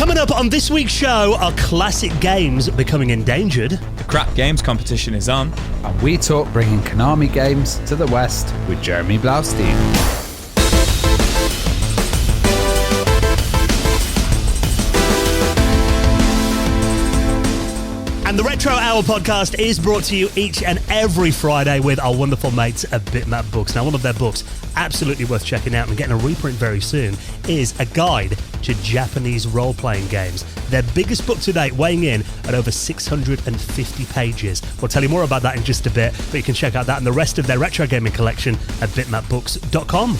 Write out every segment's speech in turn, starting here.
Coming up on this week's show are classic games becoming endangered. The Crap Games competition is on. And we talk bringing Konami games to the West with Jeremy Blaustein. And the Retro Hour podcast is brought to you each and every Friday with our wonderful mates at Bitmap Books. Now, one of their books, absolutely worth checking out and getting a reprint very soon, is A Guide to Japanese Role-Playing Games. Their biggest book to date, weighing in at over 650 pages. We'll tell you more about that in just a bit, but you can check out that and the rest of their retro gaming collection at bitmapbooks.com.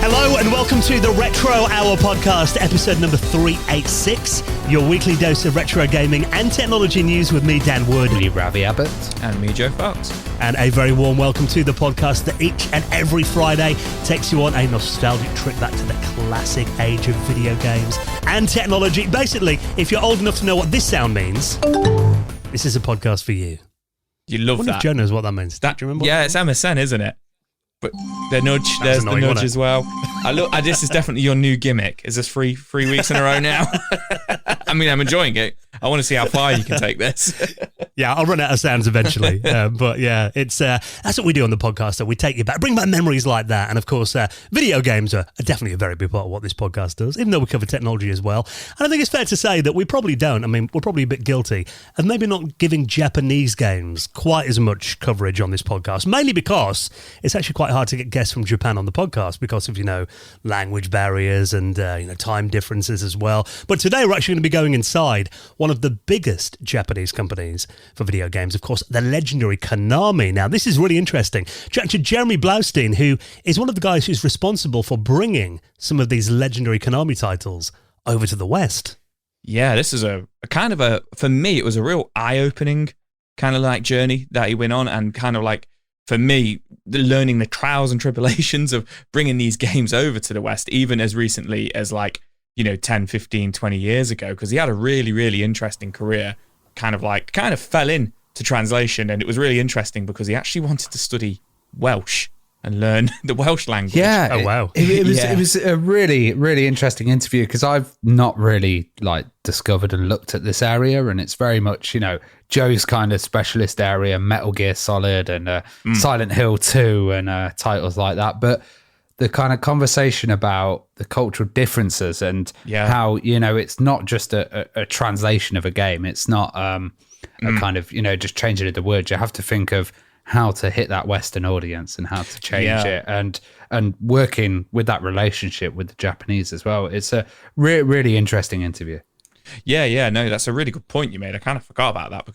Hello and welcome to the Retro Hour podcast, episode number 386, your weekly dose of retro gaming and technology news with me, Dan Wood. Me, Ravi Abbott. And me, Joe Fox. And a very warm welcome to the podcast that each and every Friday takes you on a nostalgic trip back to the classic age of video games and technology. Basically, if you're old enough to know what this sound means, this is a podcast for you. You love I wonder that. if Joe knows what that means. Do you remember? Yeah, it's MSN, isn't it? But the nudge, there's the nudge as well. This is definitely your new gimmick. Is this three weeks in a row now? I mean, I'm enjoying it. I want to see how far you can take this. Yeah, I'll run out of sounds eventually. But yeah, it's that's what we do on the podcast. So we take you back, bring back memories like that. And of course, video games are definitely a very big part of what this podcast does, even though we cover technology as well. And I think it's fair to say that we probably don't. I mean, we're probably a bit guilty of maybe not giving Japanese games quite as much coverage on this podcast, mainly because it's actually quite hard to get guests from Japan on the podcast because of, language barriers and, time differences as well. But today we're actually going to be going inside one of the biggest Japanese companies for video games, of course, the legendary Konami. Now, this is really interesting. Chatting to Jeremy Blaustein, who is one of the guys who's responsible for bringing some of these legendary Konami titles over to the West. Yeah, this is a kind of for me, it was a real eye-opening kind of like journey that he went on, and kind of like, for me, learning the trials and tribulations of bringing these games over to the West, even as recently as 10, 15, 20 years ago, because he had a really, really interesting career, kind of fell into translation. And it was really interesting because he actually wanted to study Welsh and learn the Welsh language. Yeah. Oh, wow. It was a really, really interesting interview because I've not really discovered and looked at this area, and it's very much, Joe's kind of specialist area, Metal Gear Solid and Silent Hill 2 and titles like that. But the kind of conversation about the cultural differences and how, it's not just a translation of a game. It's not a kind of, just changing of the words. You have to think of how to hit that Western audience and how to change it and working with that relationship with the Japanese as well. It's a really interesting interview. Yeah, no, that's a really good point you made. I kind of forgot about that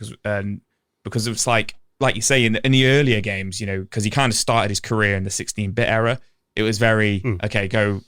because it's like you say in the earlier games, because he kind of started his career in the 16-bit era. It was very, go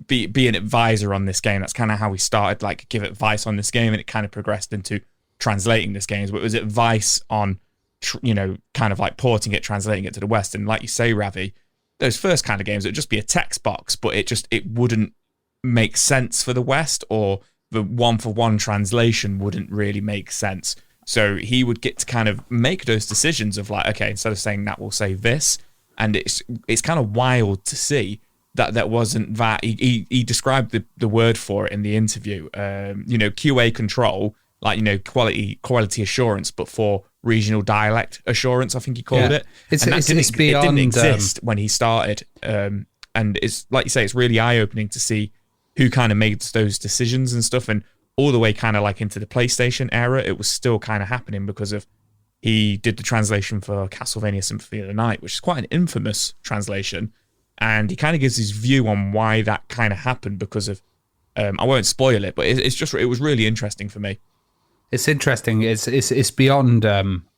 be an advisor on this game. That's kind of how we started, give advice on this game, and it kind of progressed into translating this game. But it was advice on, kind of porting it, translating it to the West. And like you say, Ravi, those first kind of games, it would just be a text box, but it wouldn't make sense for the West, or the one-for-one translation wouldn't really make sense. So he would get to kind of make those decisions of instead of saying that, we'll say this. And it's kind of wild to see that wasn't that. He described the word for it in the interview. QA control, quality assurance, but for regional dialect assurance, I think he called it. It didn't exist when he started. And it's like you say, it's really eye-opening to see who kind of made those decisions and stuff. And all the way kind of into the PlayStation era, it was still kind of happening because of he did the translation for Castlevania Symphony of the Night, which is quite an infamous translation. And he kind of gives his view on why that kind of happened because of, I won't spoil it, but it was really interesting for me. It's interesting. It's beyond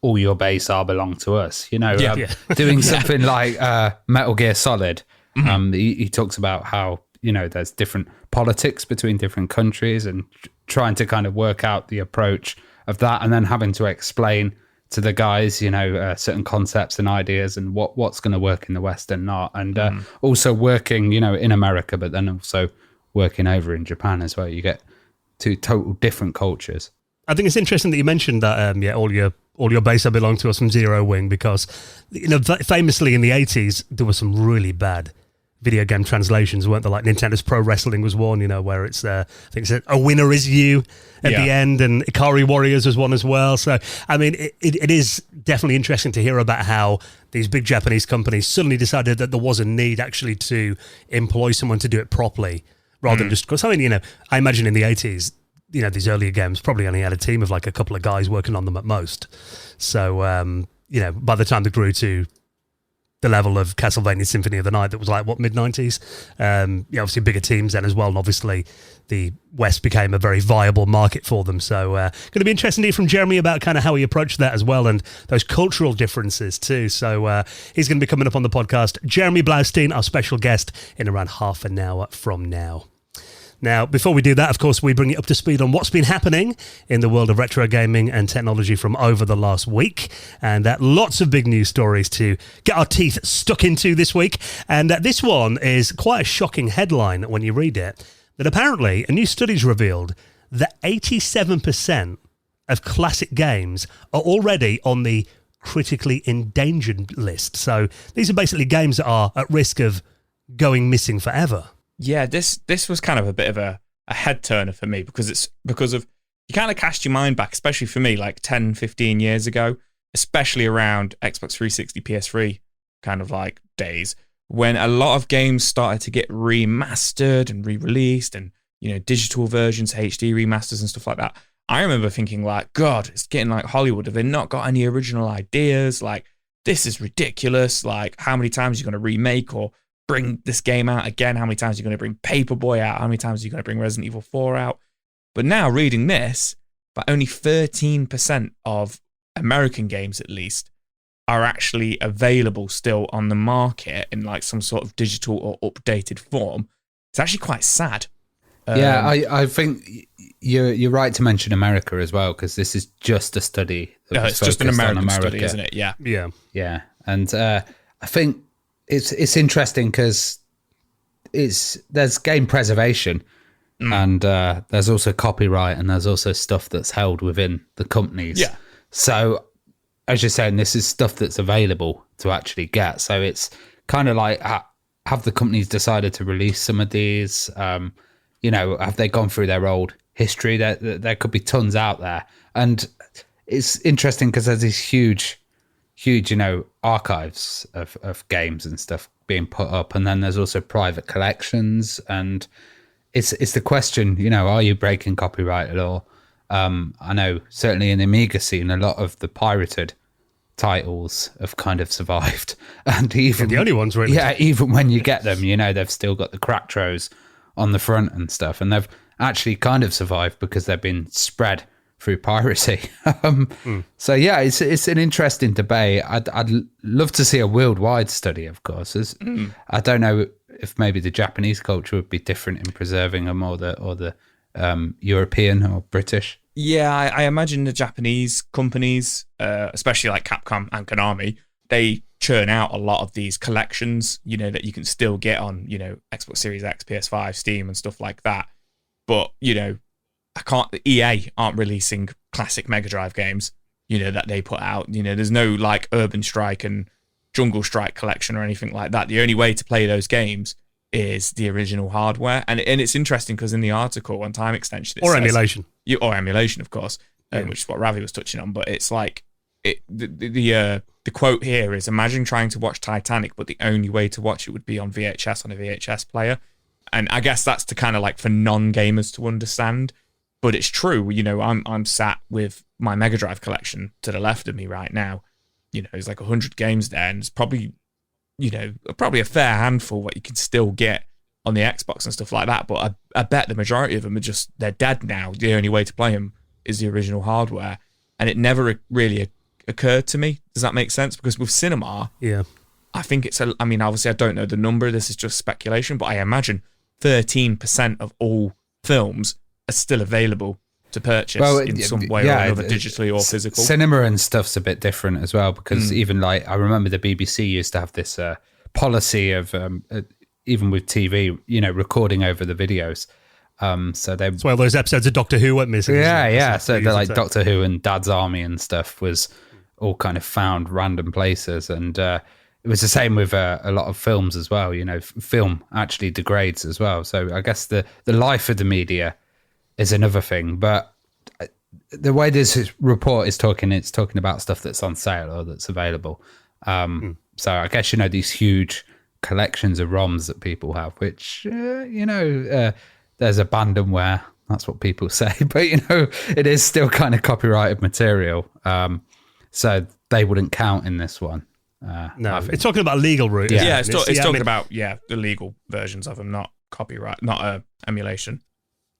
all your base are belong to us. Doing something like Metal Gear Solid. He talks about how there's different politics between different countries and trying to kind of work out the approach of that, and then having to explain to the guys, certain concepts and ideas and what's going to work in the West and not, and also working, in America, but then also working over in Japan as well. You get two total different cultures. I think it's interesting that you mentioned that, all your base belong to us from Zero Wing, because, famously in the 80s, there were some really bad video game translations, weren't there? Like Nintendo's Pro Wrestling was one, where it's I think it said "A Winner Is You" at the end, and Ikari Warriors was one as well. So I mean, it is definitely interesting to hear about how these big Japanese companies suddenly decided that there was a need actually to employ someone to do it properly, rather than just because. I mean, I imagine in the 80s, these earlier games probably only had a team of like a couple of guys working on them at most. So by the time they grew to the level of Castlevania Symphony of the Night, that was like, mid-90s? Obviously bigger teams then as well, and obviously the West became a very viable market for them. So going to be interesting to hear from Jeremy about kind of how he approached that as well, and those cultural differences too. So he's going to be coming up on the podcast. Jeremy Blaustein, our special guest, in around half an hour from now. Now, before we do that, of course, we bring you up to speed on what's been happening in the world of retro gaming and technology from over the last week. And lots of big news stories to get our teeth stuck into this week. And this one is quite a shocking headline when you read it, that apparently a new study's revealed that 87% of classic games are already on the critically endangered list. So these are basically games that are at risk of going missing forever. Yeah, this was kind of a bit of a head turner for me because you kind of cast your mind back, especially for me, like 10, 15 years ago, especially around Xbox 360, PS3 kind of like days, when a lot of games started to get remastered and re-released and, digital versions, HD remasters and stuff like that. I remember thinking like, God, it's getting like Hollywood. Have they not got any original ideas? Like, this is ridiculous. Like, how many times are you going to remake or bring this game out again? How many times are you going to bring Paperboy out? How many times are you going to bring Resident Evil 4 out? But now reading this, but only 13% of American games at least are actually available still on the market in like some sort of digital or updated form. It's actually quite sad. I think you're right to mention America as well, because this is just a study. It's just an American study, isn't it? Yeah. And I think it's interesting because there's game preservation, and there's also copyright, and there's also stuff that's held within the companies. Yeah. So as you're saying, this is stuff that's available to actually get. So it's kind of like, have the companies decided to release some of these? Have they gone through their old history? There could be tons out there, and it's interesting because there's these huge, archives of games and stuff being put up, and then there's also private collections, and it's the question, are you breaking copyright law? I know certainly in the Amiga scene, a lot of the pirated titles have kind of survived, and even the only ones really. Yeah, even when you get them, they've still got the crack throws on the front and stuff, and they've actually kind of survived because they've been spread through piracy. So yeah, it's an interesting debate. I'd love to see a worldwide study, of course. I don't know if maybe the Japanese culture would be different in preserving them, or the European or British. Yeah, I imagine the Japanese companies, especially like Capcom and Konami, they churn out a lot of these collections, that you can still get on, Xbox Series X, PS5, Steam and stuff like that. But, EA aren't releasing classic Mega Drive games, that they put out. There's no like Urban Strike and Jungle Strike collection or anything like that. The only way to play those games is the original hardware. And it's interesting because in the article on Time Extension... Or emulation. Or emulation, of course, which is what Ravi was touching on. But it's like, the quote here is, imagine trying to watch Titanic, but the only way to watch it would be on VHS, on a VHS player. And I guess that's to kind of like for non-gamers to understand. But it's true, I'm sat with my Mega Drive collection to the left of me right now. There's like 100 games there, and it's probably, probably a fair handful what you can still get on the Xbox and stuff like that. But I bet the majority of them they're dead now. The only way to play them is the original hardware. And it never really occurred to me. Does that make sense? Because with cinema, I think obviously I don't know the number. This is just speculation, but I imagine 13% of all films are still available to purchase in some way or another, digitally or physical. Cinema and stuff's a bit different as well, because even like, I remember the BBC used to have this policy of, even with TV, recording over the videos. So that's why those episodes of Doctor Who went missing. Yeah. So they're like Doctor Who and Dad's Army and stuff was all kind of found random places. And it was the same with a lot of films as well. Film actually degrades as well. So I guess the life of the media is another thing. But the way this report is talking, it's talking about stuff that's on sale or that's available. So I guess, these huge collections of ROMs that people have, which, there's abandonware. That's what people say. But, it is still kind of copyrighted material. So they wouldn't count in this one. No, it's talking about legal route. Yeah, it's talking about the legal versions of them, not copyright, not emulation.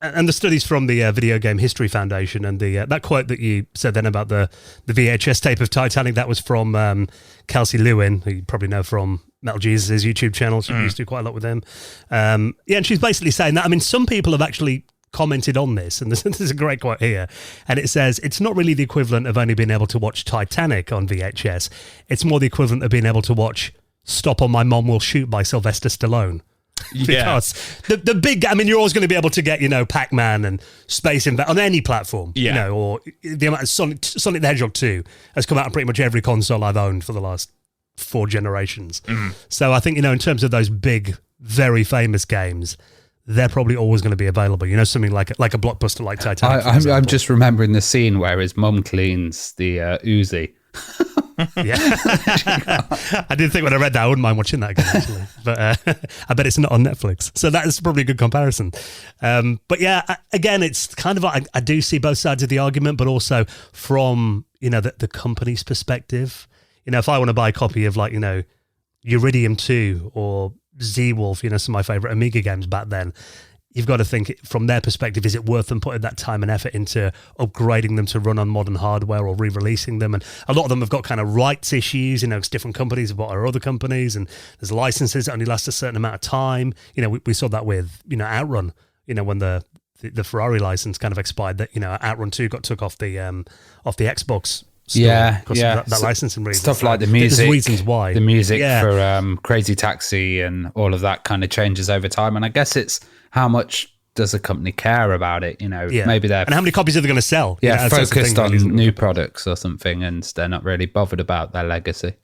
And the studies from the Video Game History Foundation, and that quote that you said then about the VHS tape of Titanic, that was from Kelsey Lewin, who you probably know from Metal Jesus' YouTube channel. She used to do quite a lot with him. And she's basically saying that, some people have actually commented on this, and this is a great quote here, and it says, it's not really the equivalent of only being able to watch Titanic on VHS. It's more the equivalent of being able to watch Stop or My Mom Will Shoot by Sylvester Stallone. Because the big, you're always going to be able to get, Pac-Man and Space Invaders on any platform, or the amount of Sonic the Hedgehog 2 has come out on pretty much every console I've owned for the last 4 generations. So I think, in terms of those big, very famous games, they're probably always going to be available. Something like a blockbuster like Titanic. I'm just remembering the scene where his mum cleans the Uzi. Yeah, I did think when I read that I wouldn't mind watching that again, actually. But I bet it's not on Netflix, so that is probably a good comparison. But yeah, again, it's kind of I do see both sides of the argument, but also from the company's perspective. If I want to buy a copy of Iridium 2 or Z-Wolf, some of my favorite Amiga games back then, you've got to think from their perspective, is it worth them putting that time and effort into upgrading them to run on modern hardware or re-releasing them? And a lot of them have got kind of rights issues, it's different companies have bought our other companies, and there's licenses that only last a certain amount of time. We saw that with, Outrun, when the Ferrari license kind of expired, that, Outrun 2 got took off the Xbox store that licensing reason. Stuff like the music. There's reasons why. The music for Crazy Taxi and all of that kind of changes over time. And I guess it's how much does a company care about it? Maybe they're... And how many copies are they going to sell? Focused on new products or something, and they're not really bothered about their legacy.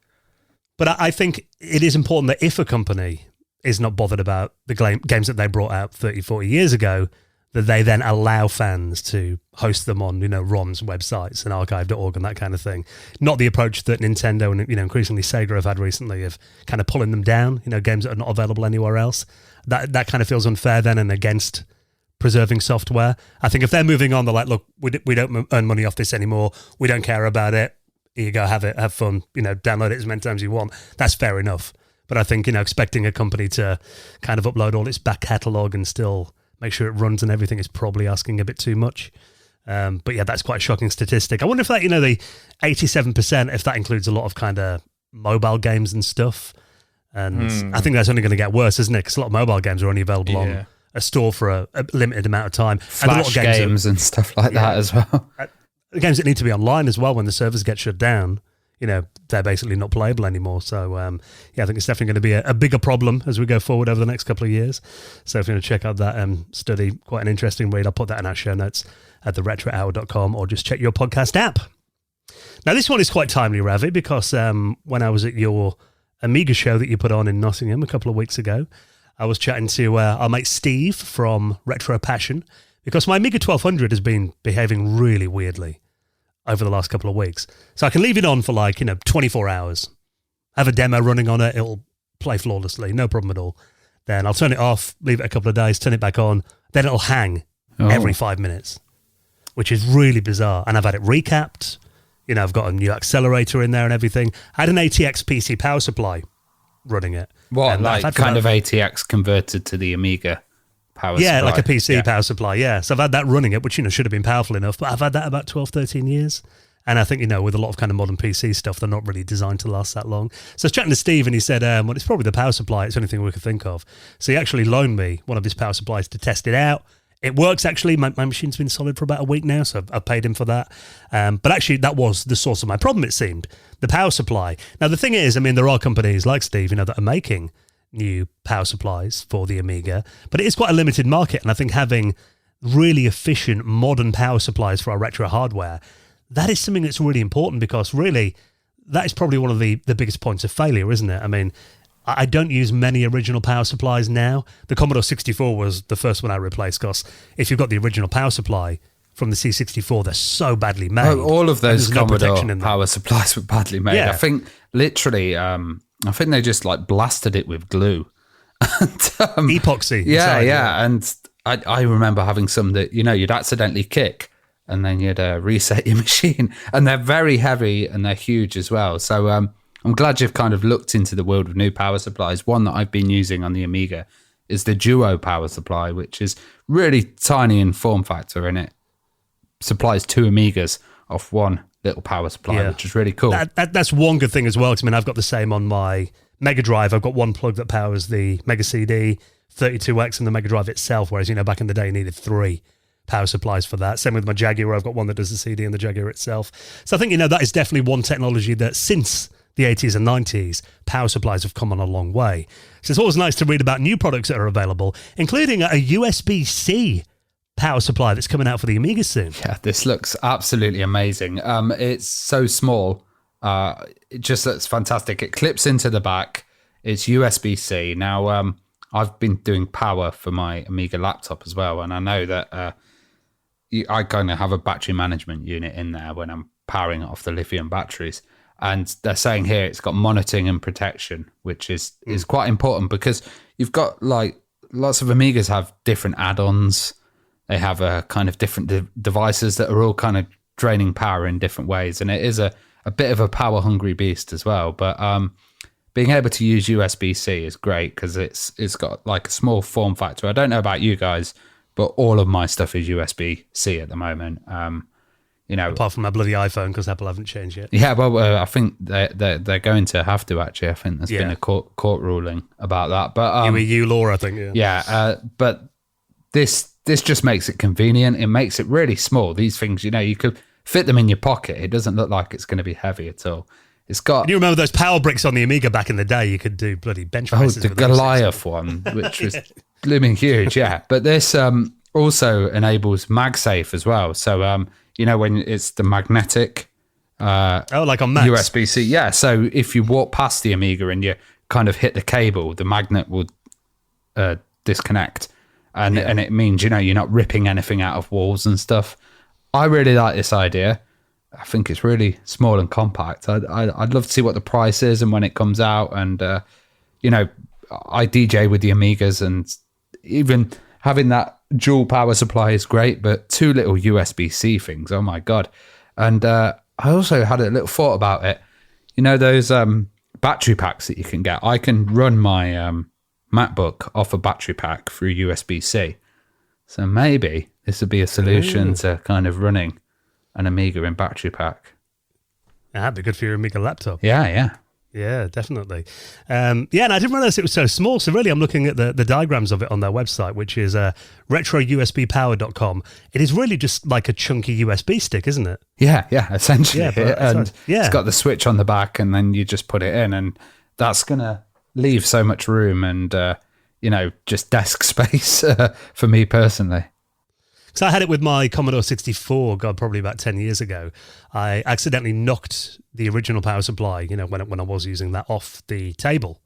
But I think it is important that if a company is not bothered about the games that they brought out 30, 40 years ago, that they then allow fans to host them on, ROMs, websites and archive.org and that kind of thing. Not the approach that Nintendo and, increasingly Sega have had recently of kind of pulling them down, games that are not available anywhere else. That kind of feels unfair then and against preserving software. I think if they're moving on, they're like, look, we don't earn money off this anymore. We don't care about it. Here you go, have it, have fun, download it as many times as you want. That's fair enough. But I think, expecting a company to kind of upload all its back catalogue and still make sure it runs and everything is probably asking a bit too much. But yeah, that's quite a shocking statistic. I wonder if that, the 87%, if that includes a lot of kind of mobile games and stuff. And I think that's only going to get worse, isn't it? Because a lot of mobile games are only available on a store for a limited amount of time. Flash and a lot of games and stuff like that as well. Games that need to be online as well when the servers get shut down, they're basically not playable anymore. So, I think it's definitely going to be a bigger problem as we go forward over the next couple of years. So if you're going to check out that study, quite an interesting read, I'll put that in our show notes at theretrohour.com, or just check your podcast app. Now, this one is quite timely, Ravi, because when I was at your Amiga show that you put on in Nottingham a couple of weeks ago, I was chatting to our mate Steve from Retro Passion, because my Amiga 1200 has been behaving really weirdly over the last couple of weeks. So I can leave it on for 24 hours, have a demo running on it, it'll play flawlessly, no problem at all. Then I'll turn it off, leave it a couple of days, turn it back on, then it'll hang every 5 minutes, which is really bizarre. And I've had it recapped, I've got a new accelerator in there and everything. I had an ATX PC power supply running it. What, like kind of ATX converted to the Amiga power supply? Yeah, like a PC power supply, yeah. So I've had that running it, which, should have been powerful enough, but I've had that about 12, 13 years. And I think, with a lot of kind of modern PC stuff, they're not really designed to last that long. So I was chatting to Steve and he said, well, it's probably the power supply. It's the only thing we could think of. So he actually loaned me one of his power supplies to test it out. It works, actually. My machine's been solid for about a week now, so I've paid him for that. But actually, that was the source of my problem, it seemed, the power supply. Now, the thing is, there are companies like Steve, that are making new power supplies for the Amiga, but it is quite a limited market. And I think having really efficient modern power supplies for our retro hardware, that is something that's really important, because really that is probably one of the biggest points of failure, isn't it? I mean, I don't use many original power supplies now. The Commodore 64 was the first one I replaced, because if you've got the original power supply from the C64, they're so badly made. Oh, all of those Commodore no power supplies were badly made. Yeah. I think literally, I think they just like blasted it with glue. And, epoxy. Yeah. And I remember having some that, you'd accidentally kick and then you'd reset your machine. And they're very heavy and they're huge as well. So I'm glad you've kind of looked into the world of new power supplies. One that I've been using on the Amiga is the Duo power supply, which is really tiny in form factor, and it supplies 2 Amigas off one little power supply, which is really cool. That's one good thing as well. I mean, I've got the same on my Mega Drive. I've got one plug that powers the Mega CD, 32X, and the Mega Drive itself, whereas, back in the day, you needed 3 power supplies for that. Same with my Jaguar. I've got one that does the CD and the Jaguar itself. So I think, that is definitely one technology that since the 80s and 90s, power supplies have come on a long way. So it's always nice to read about new products that are available, including a USB-C power supply that's coming out for the Amiga soon. Yeah, this looks absolutely amazing. It's so small. It just looks fantastic. It clips into the back. It's USB-C. Now, I've been doing power for my Amiga laptop as well, and I know that I kind of have a battery management unit in there when I'm powering it off the lithium batteries. And they're saying here it's got monitoring and protection, which is quite important, because you've got like lots of Amigas have different add-ons. They have a kind of different devices that are all kind of draining power in different ways. And it is a bit of a power hungry beast as well. But being able to use USB-C is great, because it's got like a small form factor. I don't know about you guys, but all of my stuff is USB-C at the moment. Apart from my bloody iPhone, because Apple haven't changed yet. Yeah, well, I think they're going to have to, actually. I think there's been a court ruling about that. But EU law, I think. But this just makes it convenient. It makes it really small. These things, you could fit them in your pocket. It doesn't look like it's going to be heavy at all. It's got. Can you remember those power bricks on the Amiga back in the day? You could do bloody bench presses. The Goliath one, which was blooming huge. Yeah, but this also enables MagSafe as well. So when it's the magnetic like on Macs. USB-C. Yeah, so if you walk past the Amiga and you kind of hit the cable, the magnet will disconnect. And it means, you're not ripping anything out of walls and stuff. I really like this idea. I think it's really small and compact. I'd love to see what the price is and when it comes out. And, I DJ with the Amigas, and even having that dual power supply is great, but 2 little USB-C things, oh my God. And I also had a little thought about it. Those battery packs that you can get. I can run my MacBook off a battery pack through USB-C. So maybe this would be a solution to kind of running an Amiga in battery pack. That'd be good for your Amiga laptop. Yeah. Yeah, definitely. And I didn't realize it was so small. So really, I'm looking at the diagrams of it on their website, which is retrousbpower.com. It is really just like a chunky USB stick, isn't it? Yeah, essentially. And it's got the switch on the back, and then you just put it in, and that's going to leave so much room and, just desk space for me personally. So I had it with my Commodore 64, probably about 10 years ago. I accidentally knocked the original power supply, when I was using that, off the table.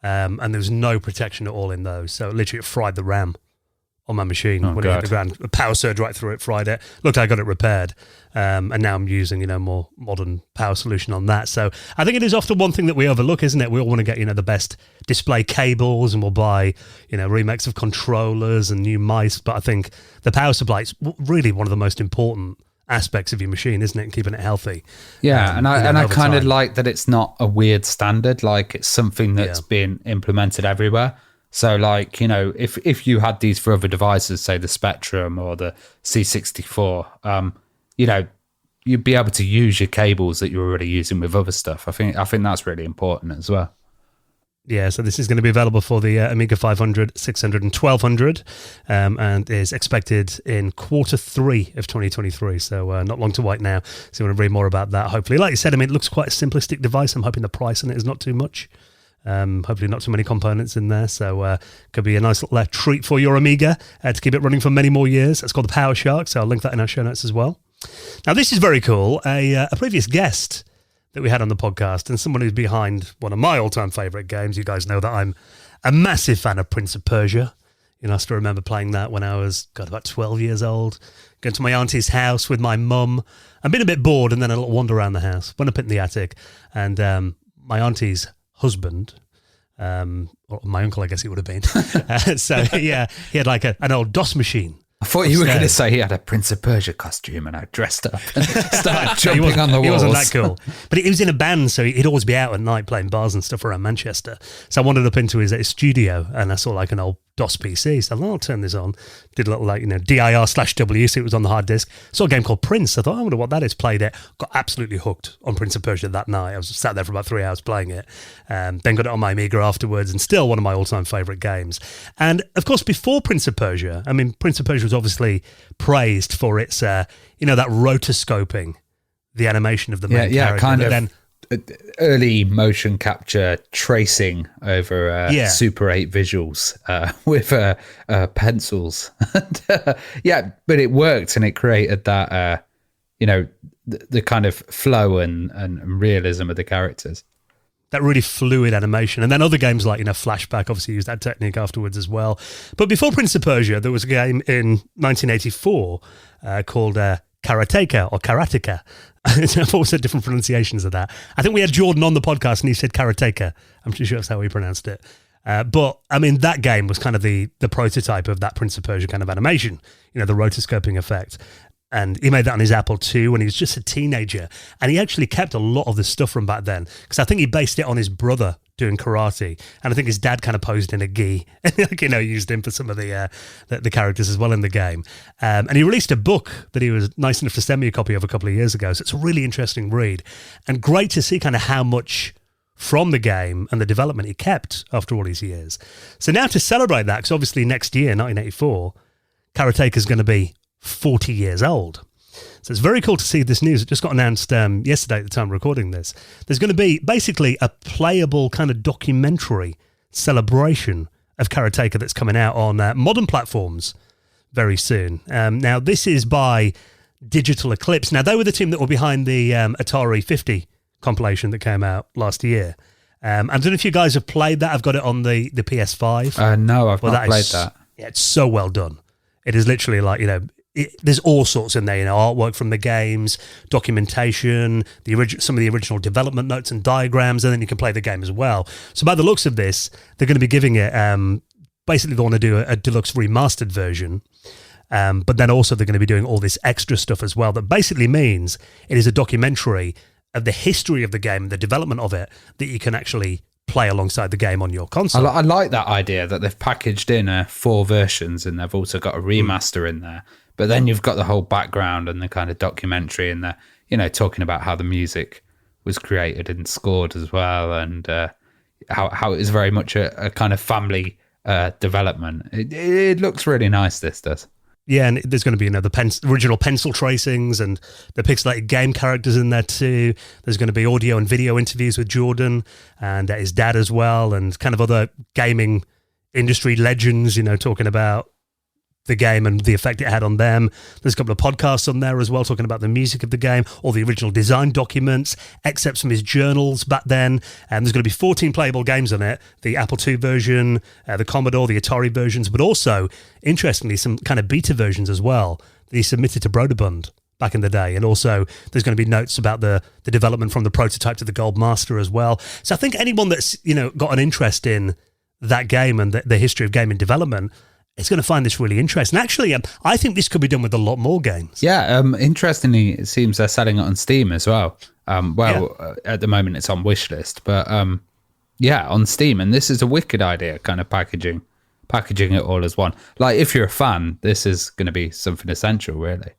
And there was no protection at all in those. So literally it fried the RAM on my machine when it hit the ground. A power surge right through it, fried it. Looked like I got it repaired. And now I'm using, more modern power solution on that. So I think it is often one thing that we overlook, isn't it? We all want to get, the best display cables, and we'll buy, remakes of controllers and new mice. But I think the power supply is really one of the most important aspects of your machine, isn't it? And keeping it healthy. Yeah, and I kind of like that it's not a weird standard. Like, it's something that's been implemented everywhere. So, like, if you had these for other devices, say the Spectrum or the C64, you'd be able to use your cables that you're already using with other stuff. I think that's really important as well. Yeah, so this is going to be available for the Amiga 500, 600, and 1200, and is expected in Q3 of 2023. So not long to wait now. So you want to read more about that, hopefully. Like you said, it looks quite a simplistic device. I'm hoping the price on it is not too much. Hopefully not too many components in there. So could be a nice little treat for your Amiga to keep it running for many more years. It's called the PowerShark, so I'll link that in our show notes as well. Now, this is very cool. A previous guest that we had on the podcast, and someone who's behind one of my all-time favourite games. You guys know that I'm a massive fan of Prince of Persia. You know, I still remember playing that when I was, about 12 years old, going to my auntie's house with my mum. I'd been a bit bored, and then a little wander around the house. Went up in the attic, and my auntie's husband, or my uncle, I guess he would have been. He had like an old DOS machine. I thought you were going to say he had a Prince of Persia costume and I dressed up and started jumping on the walls. He wasn't that cool. But he was in a band, so he'd always be out at night playing bars and stuff around Manchester. So I wandered up into his studio and I saw like an old DOS PC. So I thought, I'll turn this on. Did a little dir/W, so it was on the hard disk. Saw a game called Prince. I thought, I wonder what that is. Played it. Got absolutely hooked on Prince of Persia that night. I was sat there for about 3 hours playing it. Then got it on my Amiga afterwards, and still one of my all-time favourite games. And of course, before Prince of Persia, Prince of Persia was obviously praised for its, that rotoscoping, the animation of the main character. Kind of. Then, early motion capture tracing over Super 8 visuals with pencils. But it worked, and it created that, the kind of flow and realism of the characters. That really fluid animation. And then other games like, Flashback obviously used that technique afterwards as well. But before Prince of Persia, there was a game in 1984 called Karateka or Karateka. I've always had different pronunciations of that. I think we had Jordan on the podcast and he said Karateka. I'm pretty sure that's how he pronounced it. But that game was kind of the prototype of that Prince of Persia kind of animation, the rotoscoping effect. And he made that on his Apple II when he was just a teenager. And he actually kept a lot of the stuff from back then, because I think he based it on his brother doing karate. And I think his dad kind of posed in a gi and, used him for some of the characters as well in the game. And he released a book that he was nice enough to send me a copy of a couple of years ago. So it's a really interesting read and great to see kind of how much from the game and the development he kept after all these years. So now to celebrate that, because obviously next year, 1984, Karateka is going to be 40 years old. So it's very cool to see this news. It just got announced yesterday at the time of recording this. There's going to be basically a playable kind of documentary celebration of Karateka that's coming out on modern platforms very soon. Now, this is by Digital Eclipse. Now, they were the team that were behind the Atari 50 compilation that came out last year. I don't know if you guys have played that. I've got it on the PS5. No, I've not played that. Yeah, it's so well done. It is literally like, there's all sorts in there, artwork from the games, documentation, some of the original development notes and diagrams, and then you can play the game as well. So by the looks of this, they're going to be giving it, basically they want to do a deluxe remastered version, but then also they're going to be doing all this extra stuff as well. That basically means it is a documentary of the history of the game and the development of it that you can actually play alongside the game on your console. I like that idea that they've packaged in 4 versions and they've also got a remaster in there. But then you've got the whole background and the kind of documentary and the, talking about how the music was created and scored as well, and how it was very much a kind of family development. It looks really nice, this does. Yeah, and there's going to be the original pencil tracings and the pixelated game characters in there too. There's going to be audio and video interviews with Jordan and his dad as well, and kind of other gaming industry legends, talking about the game and the effect it had on them. There's a couple of podcasts on there as well, talking about the music of the game, all the original design documents, excerpts from his journals back then. And there's going to be 14 playable games on it, the Apple II version, the Commodore, the Atari versions, but also, interestingly, some kind of beta versions as well that he submitted to Broderbund back in the day. And also there's going to be notes about the development from the prototype to the Gold Master as well. So I think anyone that's, got an interest in that game and the history of gaming development, it's going to find this really interesting. Actually, I think this could be done with a lot more games. Yeah, interestingly, it seems they're selling it on Steam as well. At the moment, it's on Wishlist, but on Steam. And this is a wicked idea, kind of packaging it all as one. Like, if you're a fan, this is going to be something essential, really.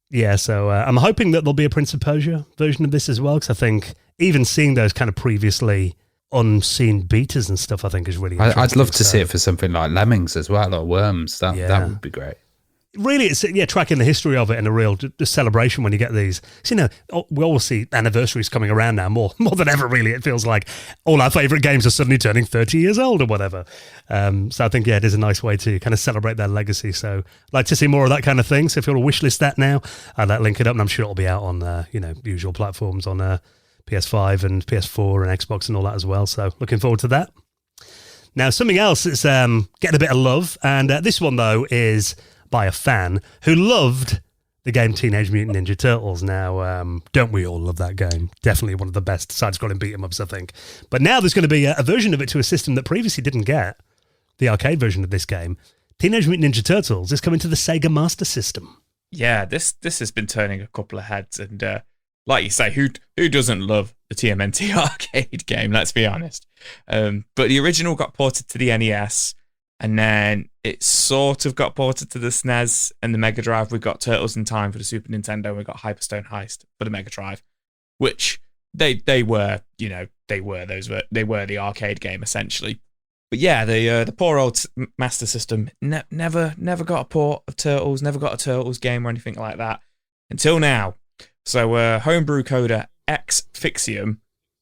Yeah, so I'm hoping that there'll be a Prince of Persia version of this as well, because I think even seeing those kind of previously unseen betas and stuff, I think is really interesting. I'd love to see it for something like Lemmings as well, or Worms. That would be great. Really, it's tracking the history of it and a real celebration when you get these. So, we all see anniversaries coming around now more than ever, really. It feels like all our favourite games are suddenly turning 30 years old or whatever. So I think, it is a nice way to kind of celebrate their legacy. So I'd like to see more of that kind of thing. So if you want to wishlist that now, I'd link it up, and I'm sure it'll be out on, usual platforms on PS5 and PS4 and Xbox and all that as well. So looking forward to that. Now, something else that's getting a bit of love, and this one, though, is by a fan who loved the game Teenage Mutant Ninja Turtles. Now, don't we all love that game? Definitely one of the best side-scrolling beat-em-ups, I think. But now there's going to be a version of it to a system that previously didn't get the arcade version of this game. Teenage Mutant Ninja Turtles is coming to the Sega Master System. Yeah, this has been turning a couple of heads, and like you say, who doesn't love the TMNT arcade game? Let's be honest. But the original got ported to the NES, and then it sort of got ported to the SNES and the Mega Drive. We got Turtles in Time for the Super Nintendo, and we got Hyperstone Heist for the Mega Drive, which they were the arcade game essentially. But yeah, the poor old Master System never got a port of Turtles, never got a Turtles game or anything like that until now. So homebrew coder X Fixium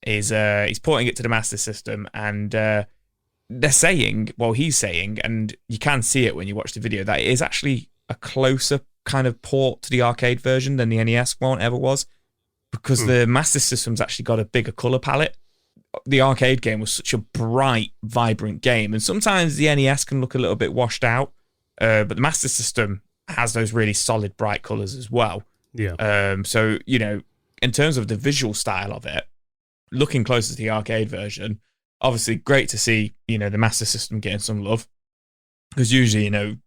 is he's porting it to the Master System, and he's saying, and you can see it when you watch the video, that it is actually a closer kind of port to the arcade version than the NES one ever was, because the Master System's actually got a bigger color palette. The arcade game was such a bright, vibrant game, and sometimes the NES can look a little bit washed out, but the Master System has those really solid, bright colors as well. Yeah. So, in terms of the visual style of it, looking closer to the arcade version, obviously great to see, the Master System getting some love, because usually,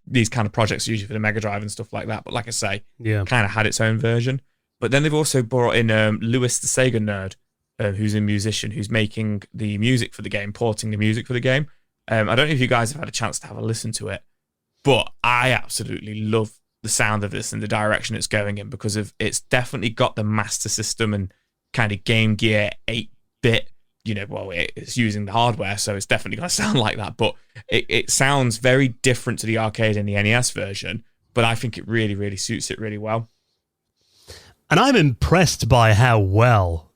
these kind of projects are usually for the Mega Drive and stuff like that. But like I say, kind of had its own version. But then they've also brought in Lewis the Sega Nerd, who's a musician who's making the music for the game, porting the music for the game. I don't know if you guys have had a chance to have a listen to it, but I absolutely love the sound of this and the direction it's going in, because it's definitely got the Master System and kind of Game Gear 8-bit, it's using the hardware, so it's definitely going to sound like that, but it sounds very different to the arcade and the NES version, but I think it really, really suits it really well. And I'm impressed by how well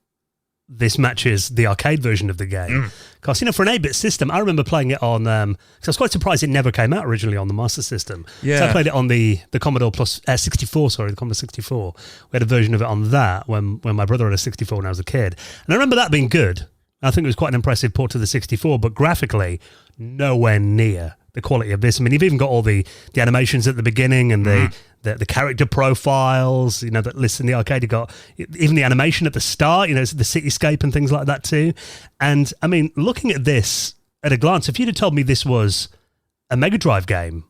this matches the arcade version of the game. Because, for an 8-bit system, I remember playing it on... Cause I was quite surprised it never came out originally on the Master System. Yeah. So I played it on the Commodore Plus 64, the Commodore 64. We had a version of it on that when my brother had a 64 when I was a kid. And I remember that being good. I think it was quite an impressive port to the 64, but graphically, nowhere near the quality of this. I mean, you've even got all the animations at the beginning and the character profiles, that list in the arcade. You got even the animation at the start, the cityscape and things like that too. And I mean, looking at this at a glance, if you'd have told me this was a Mega Drive game,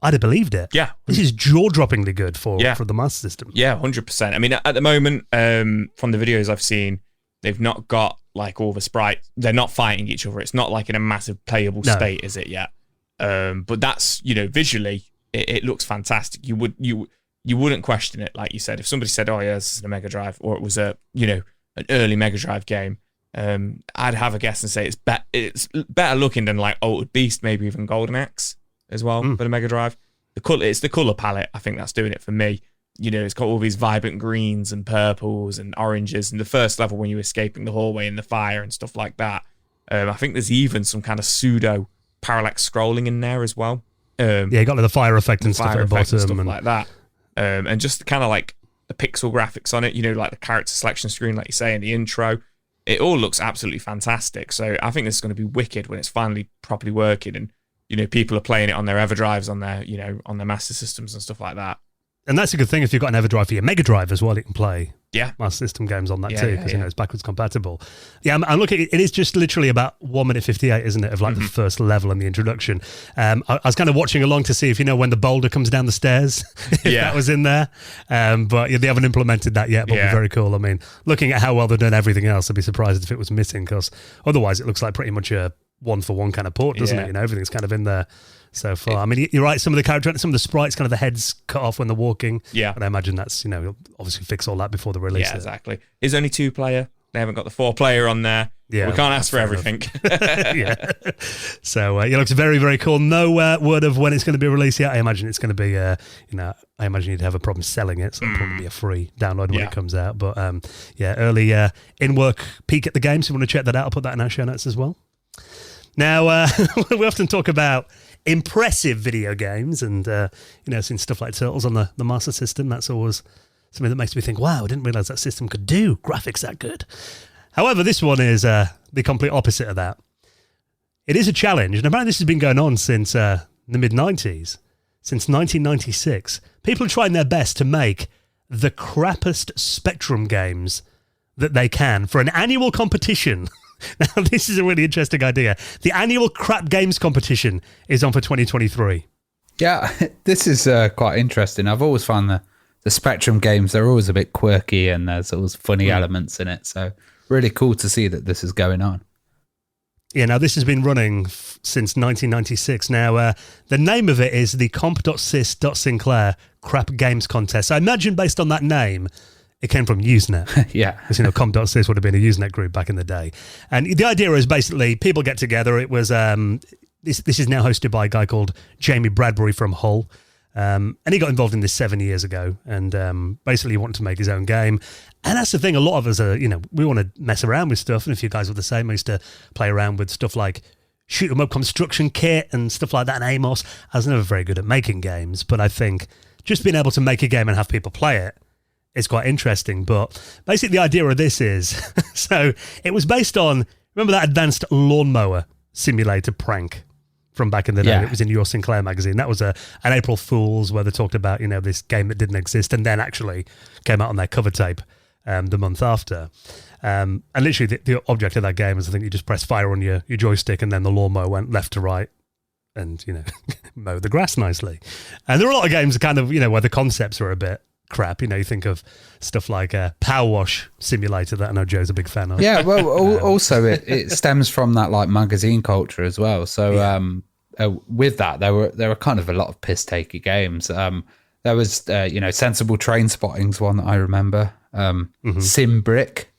I'd have believed it. Yeah. This is jaw-droppingly good for the Master System. Yeah, 100%. I mean, at the moment, from the videos I've seen, they've not got like all the sprites. They're not fighting each other. It's not like in a massive playable state, is it yet? But that's, visually, it looks fantastic. You wouldn't question it, like you said. If somebody said, "Oh yeah, this is a Mega Drive," or it was an early Mega Drive game, I'd have a guess and say it's better looking than like Altered Beast, maybe even Golden Axe as well for the Mega Drive. It's the color palette, I think, that's doing it for me. It's got all these vibrant greens and purples and oranges, and the first level when you're escaping the hallway in the fire and stuff like that. I think there's even some kind of pseudo parallax scrolling in there as well. You got the fire effect and stuff at the bottom and stuff like that. And just kind of like the pixel graphics on it, like the character selection screen, like you say in the intro. It all looks absolutely fantastic. So I think this is going to be wicked when it's finally properly working, and people are playing it on their EverDrives, on their on their Master Systems and stuff like that. And that's a good thing if you've got an EverDrive for your Mega Drive as well. You can play Master System games on that too, because it's backwards compatible. Yeah, I'm looking. It is just literally about 1 minute 58, isn't it, of like the first level and the introduction. I was kind of watching along to see if when the boulder comes down the stairs, if that was in there. But they haven't implemented that yet. But it'll be very cool. I mean, looking at how well they've done everything else, I'd be surprised if it was missing, because otherwise it looks like pretty much a 1-for-1 kind of port, doesn't it? Everything's kind of in there so far. I mean, you're right. Some of the sprites, kind of the heads cut off when they're walking. Yeah, and I imagine that's you'll obviously fix all that before the release. Yeah, exactly. It's only 2-player. They haven't got the 4-player on there. Yeah, we can't ask for everything. Yeah. So it looks very, very cool. No word of when it's going to be released yet. I imagine it's going to be. I imagine you'd have a problem selling it, so it'll probably be a free download when it comes out. But early in-work peek at the game. So if you want to check that out, I'll put that in our show notes as well. Now, we often talk about impressive video games, and, since stuff like Turtles on the Master System, that's always something that makes me think, wow, I didn't realise that system could do graphics that good. However, this one is the complete opposite of that. It is a challenge, and apparently this has been going on since the mid-90s, since 1996. People are trying their best to make the crappiest Spectrum games that they can for an annual competition. Now, this is a really interesting idea. The annual crap games competition is on for 2023. Yeah, this is quite interesting. I've always found the Spectrum games, they're always a bit quirky and there's always funny elements in it. So really cool to see that this is going on. Yeah, now this has been running since 1996. Now, the name of it is the comp.sys.sinclair Crap Games Contest. I imagine based on that name, it came from Usenet. Yeah. Because, comp.sys would have been a Usenet group back in the day. And the idea is basically people get together. It was, this is now hosted by a guy called Jamie Bradbury from Hull. And he got involved in this 7 years ago and basically he wanted to make his own game. And that's the thing, a lot of us are, we want to mess around with stuff. And if you guys were the same, I used to play around with stuff like shoot 'em up construction kit and stuff like that and Amos. I was never very good at making games, but I think just being able to make a game and have people play it is quite interesting. But basically the idea of this is, so it was based on, remember that advanced lawnmower simulator prank from back in the day? Yeah. It was in Your Sinclair magazine. That was an April Fool's where they talked about, this game that didn't exist and then actually came out on their cover tape the month after. And literally the object of that game is, I think you just press fire on your joystick and then the lawnmower went left to right and, mow the grass nicely. And there are a lot of games kind of, where the concepts are a bit crap. You think of stuff like Power Wash Simulator that I know Joe's a big fan of. Yeah, well, also it stems from that like magazine culture as well. So with that, there were kind of a lot of piss-takey games. There was, Sensible Train Spotting's one that I remember. Sim Brick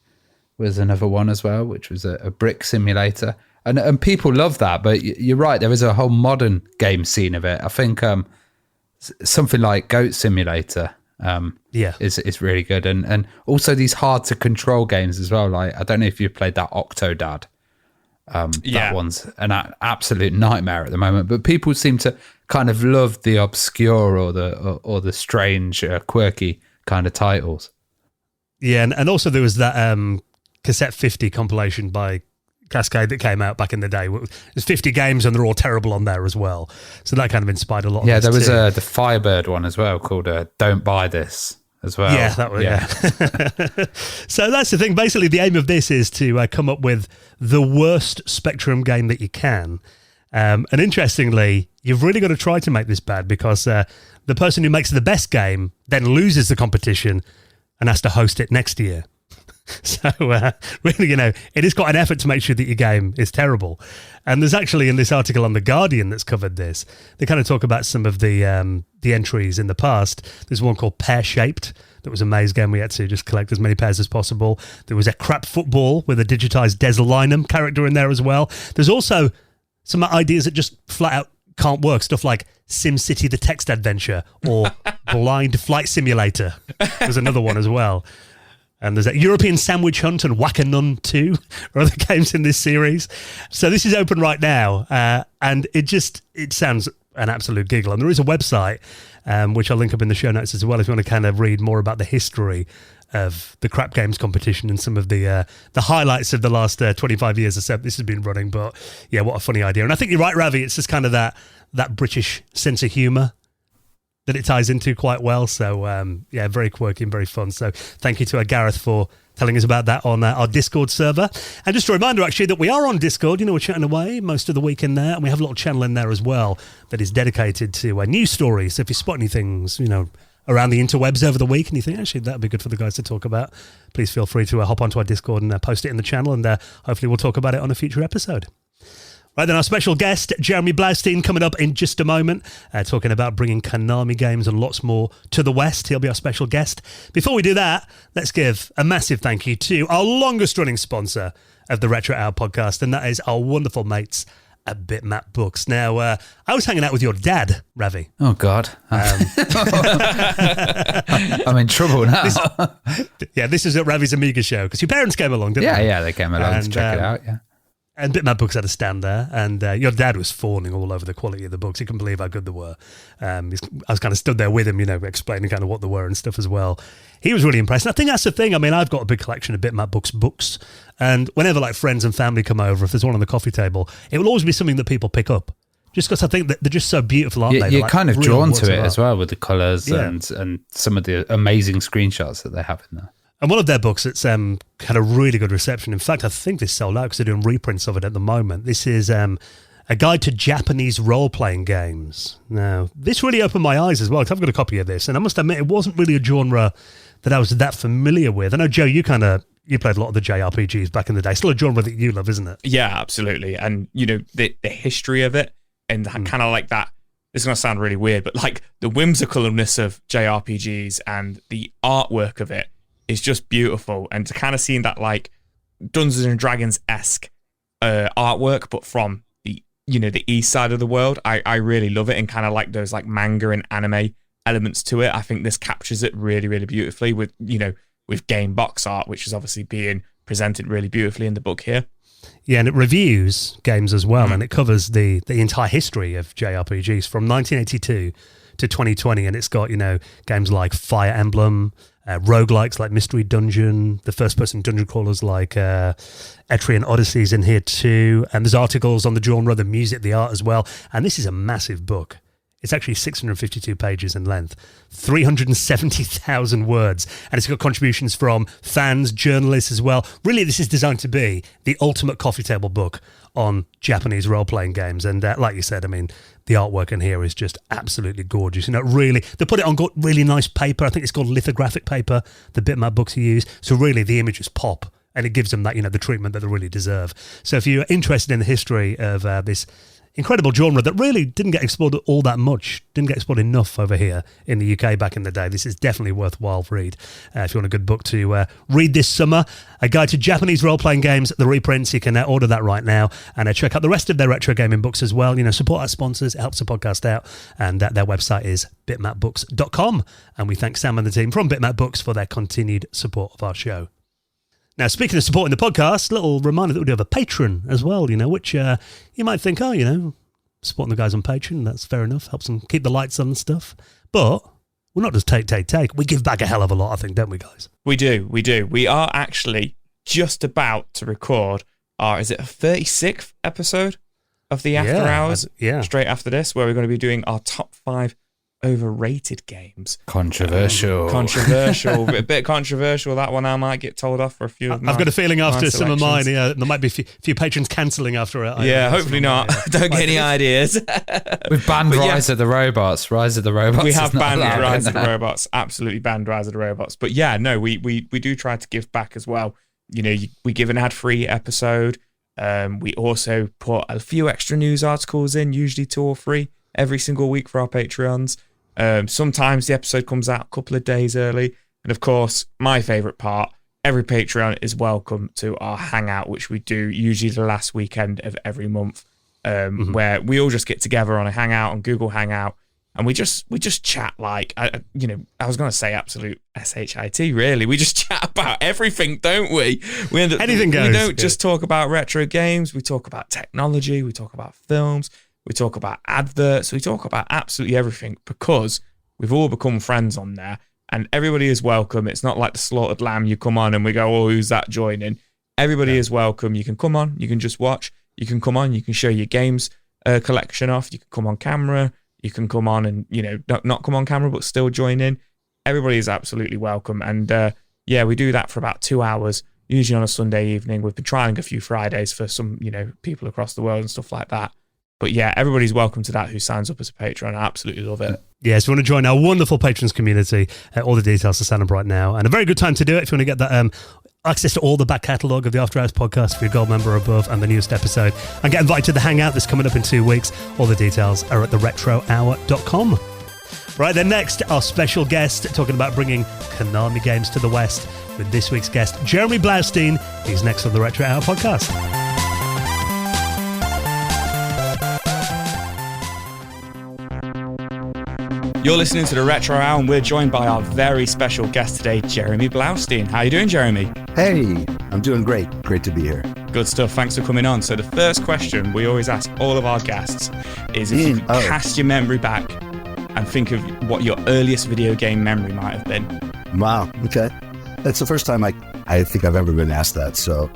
was another one as well, which was a brick simulator. And people love that, but you're right, there is a whole modern game scene of it. I think something like Goat Simulator is really good. And also these hard to control games as well. Like, I don't know if you've played that Octodad. That one's an absolute nightmare at the moment, but people seem to kind of love the obscure or the strange, quirky kind of titles. Yeah, and also there was that Cassette 50 compilation by Cascade that came out back in the day. There's 50 games and they're all terrible on there as well. So that kind of inspired a lot of there was too. The Firebird one as well called Don't Buy This as well. Yeah, that was, yeah. So that's the thing. Basically, the aim of this is to come up with the worst Spectrum game that you can. And interestingly, you've really got to try to make this bad because the person who makes the best game then loses the competition and has to host it next year. So really, it is quite an effort to make sure that your game is terrible. And there's actually in this article on The Guardian that's covered this, they kind of talk about some of the entries in the past. There's one called Pear Shaped that was a maze game. We had to just collect as many pairs as possible. There was a crap football with a digitized Des Lynam character in there as well. There's also some ideas that just flat out can't work. Stuff like SimCity the Text Adventure or Blind Flight Simulator. There's another one as well. And there's a European Sandwich Hunt and Whack-A-Nun 2 are other games in this series. So this is open right now. And it sounds an absolute giggle. And there is a website, which I'll link up in the show notes as well, if you want to kind of read more about the history of the crap games competition and some of the highlights of the last 25 years or so this has been running. But yeah, what a funny idea. And I think you're right, Ravi. It's just kind of that British sense of humour that it ties into quite well. So, very quirky and very fun. So thank you to Gareth for telling us about that on our Discord server. And just a reminder, actually, that we are on Discord. We're chatting away most of the week in there. And we have a little channel in there as well that is dedicated to news stories. So if you spot any things, around the interwebs over the week and you think, actually, that would be good for the guys to talk about, please feel free to hop onto our Discord and post it in the channel. And hopefully we'll talk about it on a future episode. Right, then our special guest, Jeremy Blaustein, coming up in just a moment, talking about bringing Konami games and lots more to the West. He'll be our special guest. Before we do that, let's give a massive thank you to our longest-running sponsor of the Retro Hour podcast, and that is our wonderful mates at Bitmap Books. Now, I was hanging out with your dad, Ravi. Oh, God. I'm in trouble now. This is at Ravi's Amiga show, because your parents came along, didn't they? Yeah, they came along to check it out, yeah. And Bitmap Books had a stand there, and your dad was fawning all over the quality of the books. He couldn't believe how good they were. I was kind of stood there with him, explaining kind of what they were and stuff as well. He was really impressed. And I think that's the thing. I mean, I've got a big collection of Bitmap books, and whenever like friends and family come over, if there's one on the coffee table, it will always be something that people pick up. Just because I think that they're just so beautiful, aren't they? You're like kind of drawn to it art. as well with the colours and some of the amazing screenshots that they have in there. And one of their books that's had a really good reception. In fact, I think this sold out because they're doing reprints of it at the moment. This is A Guide to Japanese Role-Playing Games. Now, this really opened my eyes as well, because I've got a copy of this, and I must admit, it wasn't really a genre that I was that familiar with. I know, Joe, you played a lot of the JRPGs back in the day. Still a genre that you love, isn't it? Yeah, absolutely. And, the history of it, and kind of like that, it's going to sound really weird, but like the whimsicalness of JRPGs and the artwork of it is just beautiful. And to kind of seeing that like Dungeons and Dragons-esque artwork, but from the east side of the world, I really love it, and kind of like those like manga and anime elements to it. I think this captures it really, really beautifully with game box art, which is obviously being presented really beautifully in the book here. Yeah, and it reviews games as well, and it covers the entire history of JRPGs from 1982 to 2020, and it's got, games like Fire Emblem, roguelikes like Mystery Dungeon, the first-person dungeon crawlers like Etrian Odysseys in here too, and there's articles on the genre, the music, the art as well, and this is a massive book. It's actually 652 pages in length, 370,000 words, and it's got contributions from fans, journalists as well. Really, this is designed to be the ultimate coffee table book on Japanese role-playing games. And like you said, I mean, the artwork in here is just absolutely gorgeous. Really, they put it on really nice paper. I think it's called lithographic paper, the Bitmap books you use. So really, the images pop, and it gives them that, the treatment that they really deserve. So if you're interested in the history of this incredible genre that really didn't get explored all that much, didn't get explored enough over here in the UK back in the day, this is definitely a worthwhile read. If you want a good book to read this summer, A Guide to Japanese Role-Playing Games, the reprints, you can order that right now, and check out the rest of their retro gaming books as well. Support our sponsors, it helps the podcast out, and their website is bitmapbooks.com, and we thank Sam and the team from Bitmap Books for their continued support of our show. Now, speaking of supporting the podcast, little reminder that we do have a Patreon as well, which you might think, supporting the guys on Patreon, that's fair enough, helps them keep the lights on and stuff. But we're not just take. We give back a hell of a lot, I think, don't we, guys? We do. We are actually just about to record our, is it a 36th episode of the After Hours? Straight after this, where we're going to be doing our top 5 overrated games. Controversial. A bit controversial, that one. I might get told off for a few of I've got a feeling after some of mine, there might be a few patrons cancelling after it. Hopefully not. Don't get any ideas. We've banned Rise of the Robots. We have banned Rise of the Robots. Absolutely banned Rise of the Robots. But yeah, no, we do try to give back as well. We give an ad-free episode. We also put a few extra news articles in, usually 2 or 3 every single week for our Patreons. Sometimes the episode comes out a couple of days early. And of course, my favourite part, every Patreon is welcome to our hangout, which we do usually the last weekend of every month, where we all just get together on a hangout, on Google Hangout, and we just chat like, I was going to say absolute shit, really. We just chat about everything, don't we? Anything goes. We don't just talk about retro games. We talk about technology. We talk about films. We talk about adverts. We talk about absolutely everything, because we've all become friends on there, and everybody is welcome. It's not like the Slaughtered Lamb. You come on and we go, oh, who's that joining? Everybody is welcome. You can come on. You can just watch. You can come on. You can show your games collection off. You can come on camera. You can come on and, not come on camera, but still join in. Everybody is absolutely welcome. And we do that for about 2 hours, usually on a Sunday evening. We've been trying a few Fridays for some, people across the world and stuff like that. But yeah, everybody's welcome to that who signs up as a patron. I absolutely love it. Yeah, so if you want to join our wonderful patrons community, all the details are signed up right now. And a very good time to do it if you want to get that access to all the back catalogue of the After Hours podcast for your gold member or above, and the newest episode. And get invited to the hangout that's coming up in 2 weeks. All the details are at theretrohour.com. Right, then next, our special guest talking about bringing Konami games to the West with this week's guest, Jeremy Blaustein. He's next on the Retro Hour podcast. You're listening to the Retro Hour, and we're joined by our very special guest today, Jeremy Blaustein. How are you doing, Jeremy? Hey, I'm doing great. Great to be here. Good stuff. Thanks for coming on. So the first question we always ask all of our guests is if you could cast your memory back and think of what your earliest video game memory might have been. Wow. Okay. That's the first time I think I've ever been asked that. So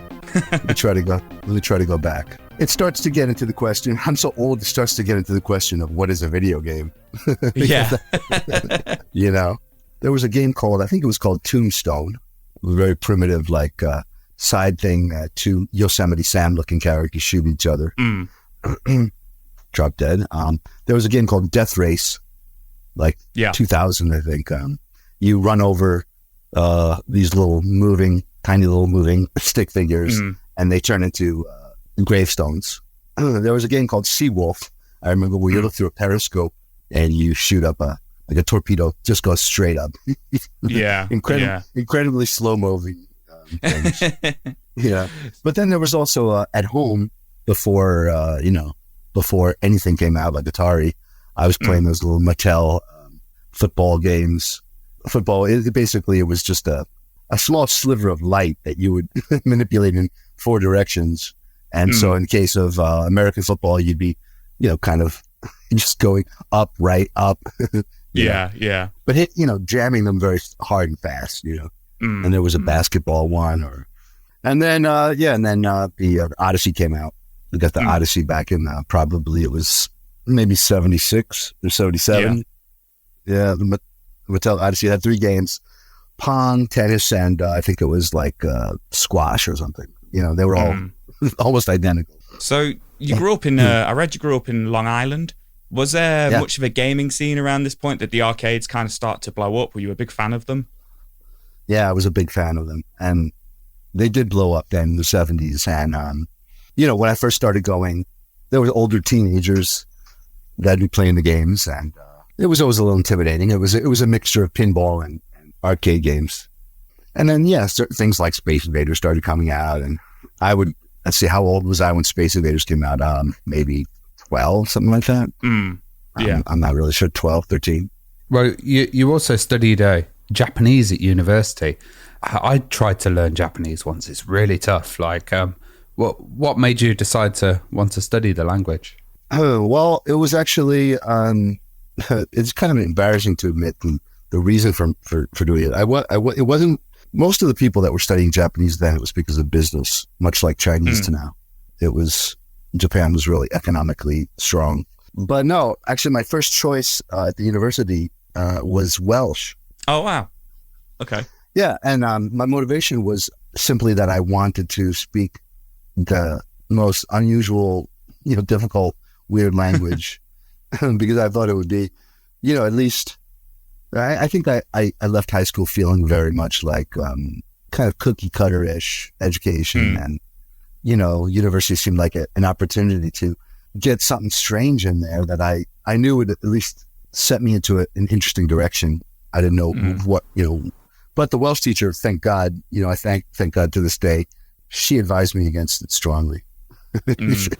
let me try to go back. It starts to get into the question. I'm so old. It starts to get into the question of what is a video game. Yeah. You know, there was a game called, I think it was called Tombstone. It was a very primitive, like, side thing. Two Yosemite Sam looking characters shoot each other. Drop dead. There was a game called Death Race, like 2000, I think. You run over these tiny little moving stick figures, and they turn into gravestones. There was a game called Seawolf. I remember where you look through a periscope and you shoot up a torpedo, just goes straight up. Incredibly slow moving. Yeah. But then there was also at home before anything came out, like Atari, I was playing those little Mattel football games. Football, it was just a small sliver of light that you would manipulate in 4 directions. And so in case of American football, you'd be, kind of just going up, right, up. Yeah. But jamming them very hard and fast, And there was a basketball one, and then the Odyssey came out. We got the Odyssey back in probably it was maybe 76 or 77. Yeah, the Mattel Odyssey had 3 games: pong, tennis, and I think it was like squash or something. They were all almost identical. So you grew up in, I read you grew up in Long Island. Was there much of a gaming scene around this point? Did the arcades kind of start to blow up? Were you a big fan of them? Yeah, I was a big fan of them. And they did blow up then in the 70s. And, when I first started going, there were older teenagers that'd be playing the games. And it was always a little intimidating. It was a mixture of pinball and arcade games. And then, certain things like Space Invaders started coming out. And let's see, how old was I when Space Invaders came out? Maybe 12, something like that. I'm not really sure, 12, 13. Well, you also studied Japanese at university. I tried to learn Japanese once. It's really tough. Like, what made you decide to want to study the language? Oh, well, it was actually, it's kind of embarrassing to admit the reason for doing it. It wasn't, most of the people that were studying Japanese then, it was because of business, much like Chinese to now. Japan was really economically strong. But no, actually my first choice at the university was Welsh. Oh, wow. Okay. Yeah, and my motivation was simply that I wanted to speak the most unusual, difficult, weird language because I thought it would be, at least, I think I left high school feeling very much like kind of cookie cutter-ish education and, university seemed like an opportunity to get something strange in there that I knew would at least set me into an interesting direction. I didn't know what, but the Welsh teacher, thank God, I thank God to this day, she advised me against it strongly. Welsh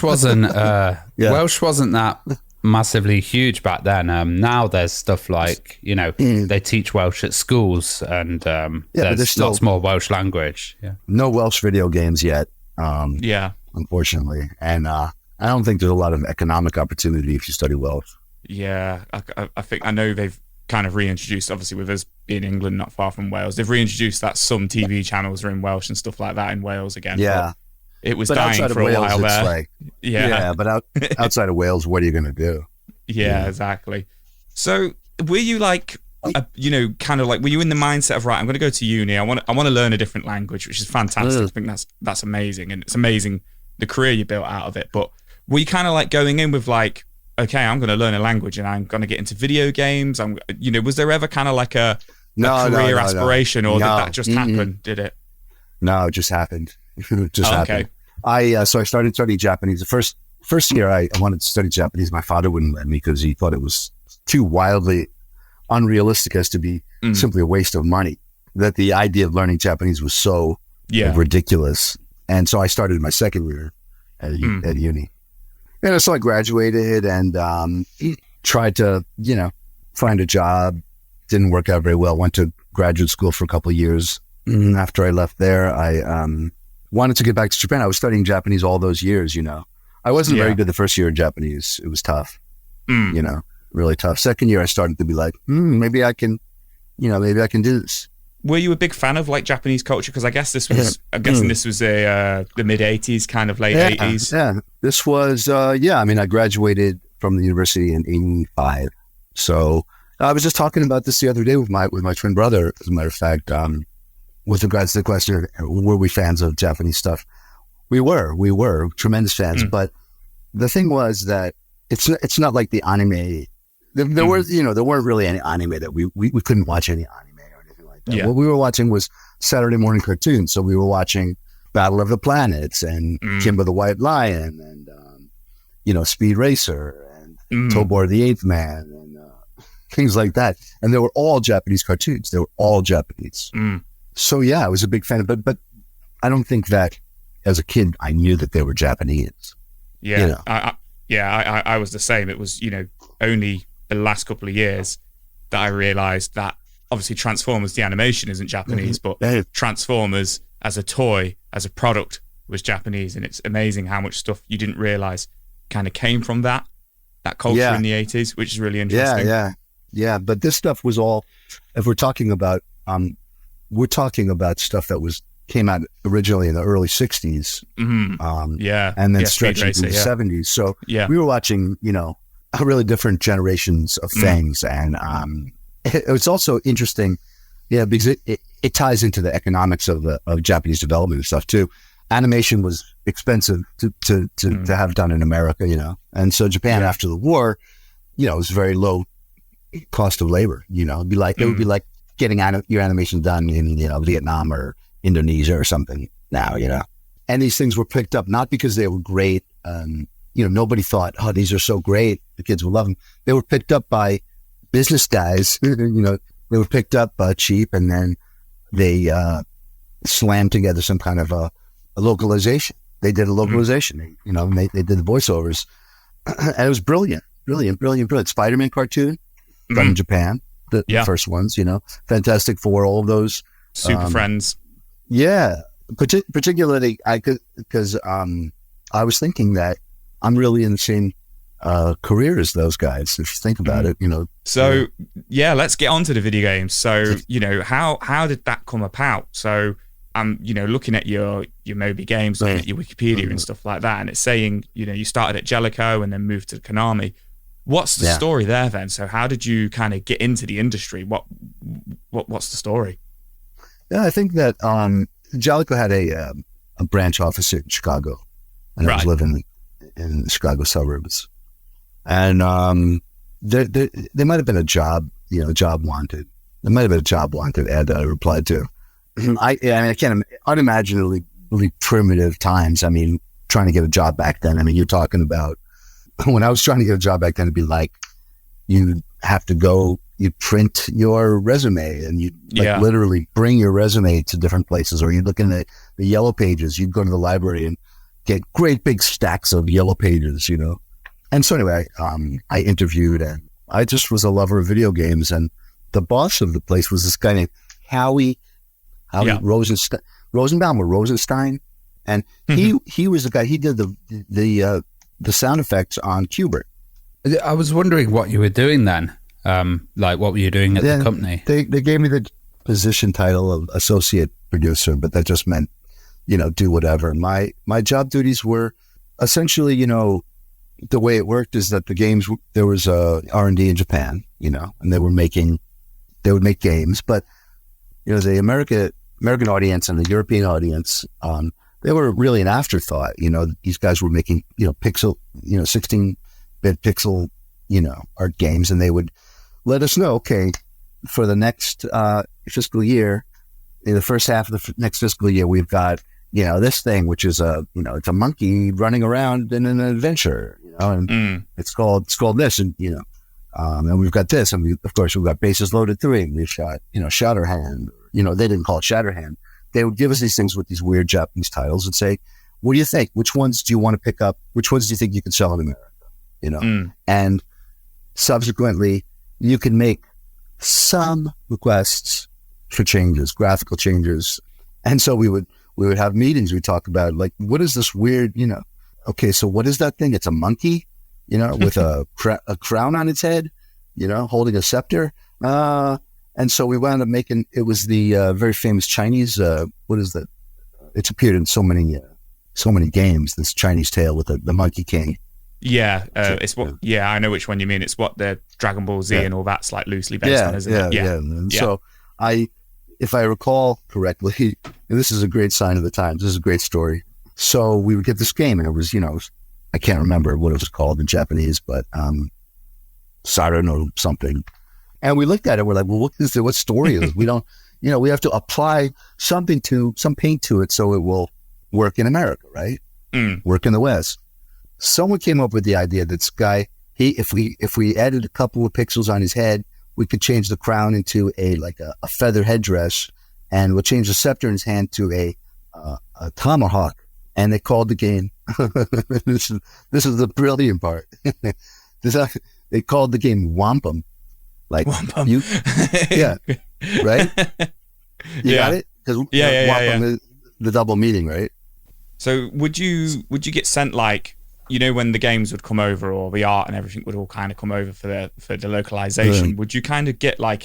wasn't that massively huge back then. Now there's stuff like, they teach Welsh at schools and there's lots more Welsh language. Yeah. No Welsh video games yet. Unfortunately. And I don't think there's a lot of economic opportunity if you study Welsh. Yeah, I think I know they've kind of reintroduced, obviously with us being England not far from Wales, they've reintroduced that some TV channels are in Welsh and stuff like that in Wales again. Yeah. It was dying for a while there. But outside of Wales, what are you going to do? Yeah, exactly. So were you like, kind of like, were you in the mindset of, right, I'm going to go to uni, I want to learn a different language, which is fantastic. I think that's amazing. And it's amazing the career you built out of it. But were you kind of like going in with like, okay, I'm going to learn a language and I'm going to get into video games? Was there ever kind of like a career aspiration or did that just happen? Did it? No, it just happened. It just happened. Okay. So I started studying Japanese. The first year I wanted to study Japanese. My father wouldn't let me because he thought it was too wildly unrealistic as to be simply a waste of money. That the idea of learning Japanese was so ridiculous. And so I started my second year at uni. And so I graduated and tried to, find a job. Didn't work out very well. Went to graduate school for a couple of years after I left there, I wanted to get back to Japan. I was studying Japanese all those years, you know. I wasn't very good the first year in Japanese. It was tough, you know, really tough. Second year, I started to be like, maybe I can do this. Were you a big fan of like Japanese culture? Because I guess this was, I'm guessing this was the mid 80s, kind of late 80s. Yeah, this was, I mean, I graduated from the university in 85. So I was just talking about this the other day with my twin brother, as a matter of fact, with regards to the question, were we fans of Japanese stuff? We were tremendous fans. But the thing was that it's not like the anime. There was, you know, there weren't really any anime that we couldn't watch any anime. Yeah. What we were watching was Saturday morning cartoons. So we were watching Battle of the Planets and Kimba the White Lion and, you know, Speed Racer and Tobor the Eighth Man and things like that. And they were all Japanese cartoons. They were all Japanese. So, yeah, I was a big fan of it. But I don't think that as a kid, I knew that they were Japanese. Yeah. You know? I was the same. It was, you know, only the last couple of years that I realized that obviously Transformers, the animation isn't Japanese, but Transformers as a toy, as a product was Japanese. And it's amazing how much stuff you didn't realize kind of came from that culture in the 80s, which is really interesting. Yeah. But this stuff was all, if we're talking about stuff that came out originally in the early 60s. And then stretching into the 70s. So we were watching, you know, really different generations of things. And, it's also interesting, because it ties into the economics of Japanese development and stuff too. Animation was expensive to have done in America, you know, and so Japan after the war, you know, it was very low cost of labor. You know, it would be like getting your animation done in, you know, Vietnam or Indonesia or something now, you know. And these things were picked up not because they were great. You know, nobody thought, oh, these are so great, the kids will love them. They were picked up by business guys, you know, they were picked up cheap, and then they slammed together some kind of a localization. They did a localization, you know, and they did the voiceovers, and it was brilliant. Spider-Man cartoon done in Japan, the first ones, you know, Fantastic Four, all of those. Super Friends. Yeah, particularly because I was thinking that I'm really in the same career as those guys, if you think about it, you know. So let's get on to the video games. So, you know, how did that come about? So you know, looking at your Moby Games, looking at your Wikipedia and stuff like that, and it's saying, you know, you started at Jellicoe and then moved to Konami. What's the story there then? So how did you kind of get into the industry? What's the story? Yeah, I think that Jellicoe had a branch office in Chicago, and I was living in the Chicago suburbs. And there might have been a job, you know, job wanted. There might have been a job wanted ad that I replied to. I can't unimaginably primitive times. I mean, trying to get a job back then. I mean, you're talking about when I was trying to get a job back then, it'd be like you have to go, you print your resume, and you literally bring your resume to different places, or you're looking at the yellow pages. You'd go to the library and get great big stacks of yellow pages, you know. And so anyway, I interviewed, and I just was a lover of video games. And the boss of the place was this guy named Howie Rosenstein. And he was the guy, he did the sound effects on Qbert. I was wondering what you were doing then. Like what were you doing at the company? They gave me the position title of associate producer, but that just meant, you know, do whatever. My job duties were essentially, you know, the way it worked is that the games, there was R&D in Japan, you know, and they would make games, but, you know, the American audience and the European audience, they were really an afterthought. You know, these guys were making, you know, 16-bit pixel, you know, art games, and they would let us know, okay, for the next fiscal year, in the first half of the next fiscal year, we've got, you know, this thing, which is it's a monkey running around in an adventure, you know, and it's called this, and, you know, and we've got this, and of course we've got Bases Loaded 3, and we've shot, you know, Shatterhand, you know, they didn't call it Shatterhand. They would give us these things with these weird Japanese titles and say, what do you think? Which ones do you want to pick up? Which ones do you think you can sell in America? You know, and subsequently you can make some requests for changes, graphical changes. And so we would have meetings. We'd talk about like, what is this weird, okay, so what is that thing? It's a monkey, with a crown on its head, holding a scepter. And so we wound up making, it was the very famous Chinese, what is that? It's appeared in so many games, this Chinese tale with the Monkey King. Yeah, it's what. Yeah, I know which one you mean. It's what the Dragon Ball Z and all that's like loosely based on, isn't it? Yeah. So if I recall correctly, and this is a great sign of the times. This is a great story. So we would get this game, and it was, I can't remember what it was called in Japanese, but Siren or something. And we looked at it. We're like, well, what story is it? We don't, we have to apply some paint to it so it will work in America, right? Work in the West. Someone came up with the idea that this guy, if we added a couple of pixels on his head, we could change the crown into a feather headdress, and we'll change the scepter in his hand to a tomahawk. And they called the game. This is the brilliant part. They called the game Wampum. Like Wampum. Right? You got it? Because Wampum is the double meaning, right? So would you get sent like, when the games would come over or the art and everything would all kind of come over for the localization, would you kind of get like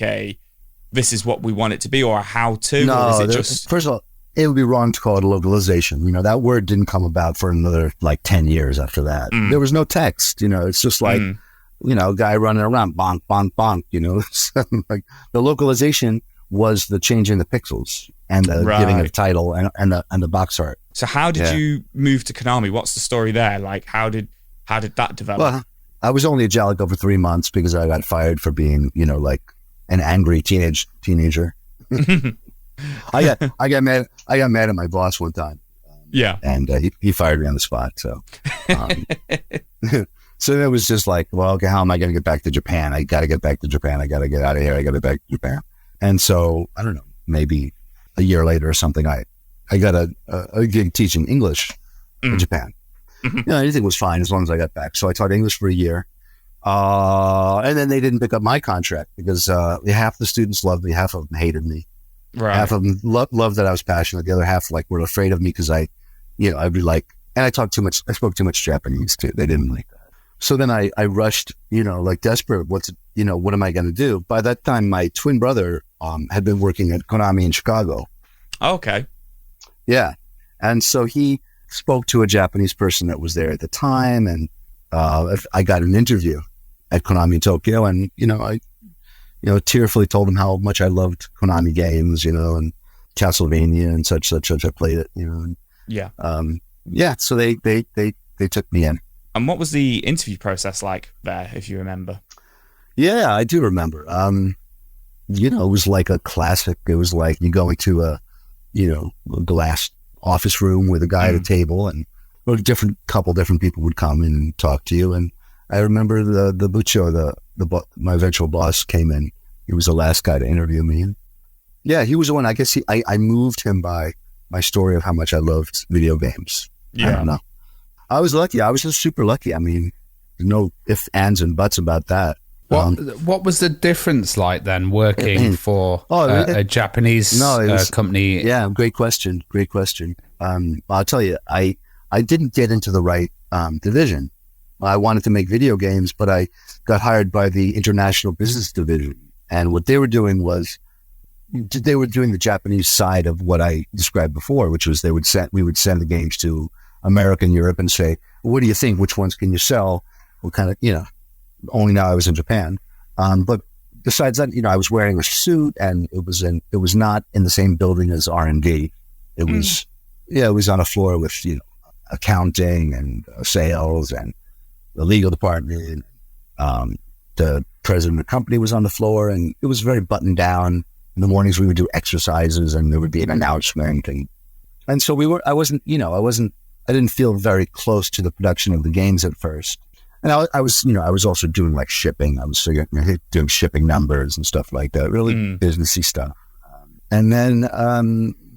this is what we want it to be, or a how-to? No, or is it just... First of all, it would be wrong to call it a localization. That word didn't come about for another 10 years after that. There was no text, it's just like, a guy running around, bonk, bonk, bonk, like the localization was the changing the pixels and the giving it a title and the box art. So how did you move to Konami? What's the story there? Like, how did that develop? Well, I was only at Jalico for 3 months because I got fired for being, like an angry teenager. I got mad at my boss one time. And he fired me on the spot. So, so it was just like, well, okay, how am I going to get back to Japan? I got to get back to Japan. I got to get out of here. I got to get back to Japan. And so, I don't know, maybe a year later or something, I got a gig teaching English in Japan. Anything was fine as long as I got back. So I taught English for a year. And then they didn't pick up my contract because half the students loved me, half of them hated me. Right. Half of them loved that I was passionate. The other half were afraid of me because I'd be like, and I spoke too much Japanese too. They didn't like that. So then I rushed, like desperate. What am I going to do? By that time, my twin brother had been working at Konami in Chicago. Okay. Yeah. And so he spoke to a Japanese person that was there at the time. And I got an interview at Konami in Tokyo. And, I tearfully told him how much I loved Konami games, and Castlevania and such. I played it, And, so they took me in. And what was the interview process like there, if you remember? Yeah, I do remember. It was like a classic. It was like you go into a glass office room with a guy at a table, and couple different people would come in and talk to you. And I remember the Bucho, my eventual boss, came in. He was the last guy to interview me. And yeah, he was the one. I guess I moved him by my story of how much I loved video games. Yeah. I don't know. I was lucky. I was just super lucky. I mean, no ifs, ands, and buts about that. What was the difference like then working for a Japanese company? Yeah, great question. I'll tell you, I didn't get into the right division. I wanted to make video games, but I got hired by the international business division. And what they were doing was they were doing the Japanese side of what I described before, which was we would send the games to America and Europe and say, what do you think? Which ones can you sell? What kind of, only now I was in Japan. But besides that, I was wearing a suit, and it was not in the same building as R&D. It was, it was on a floor with, accounting and sales and the legal department. The president of the company was on the floor, and it was very buttoned down. In the mornings we would do exercises, and there would be an announcement. And so I didn't feel very close to the production of the games at first. And I was also doing like shipping. I was doing shipping numbers and stuff like that, really businessy stuff. And then,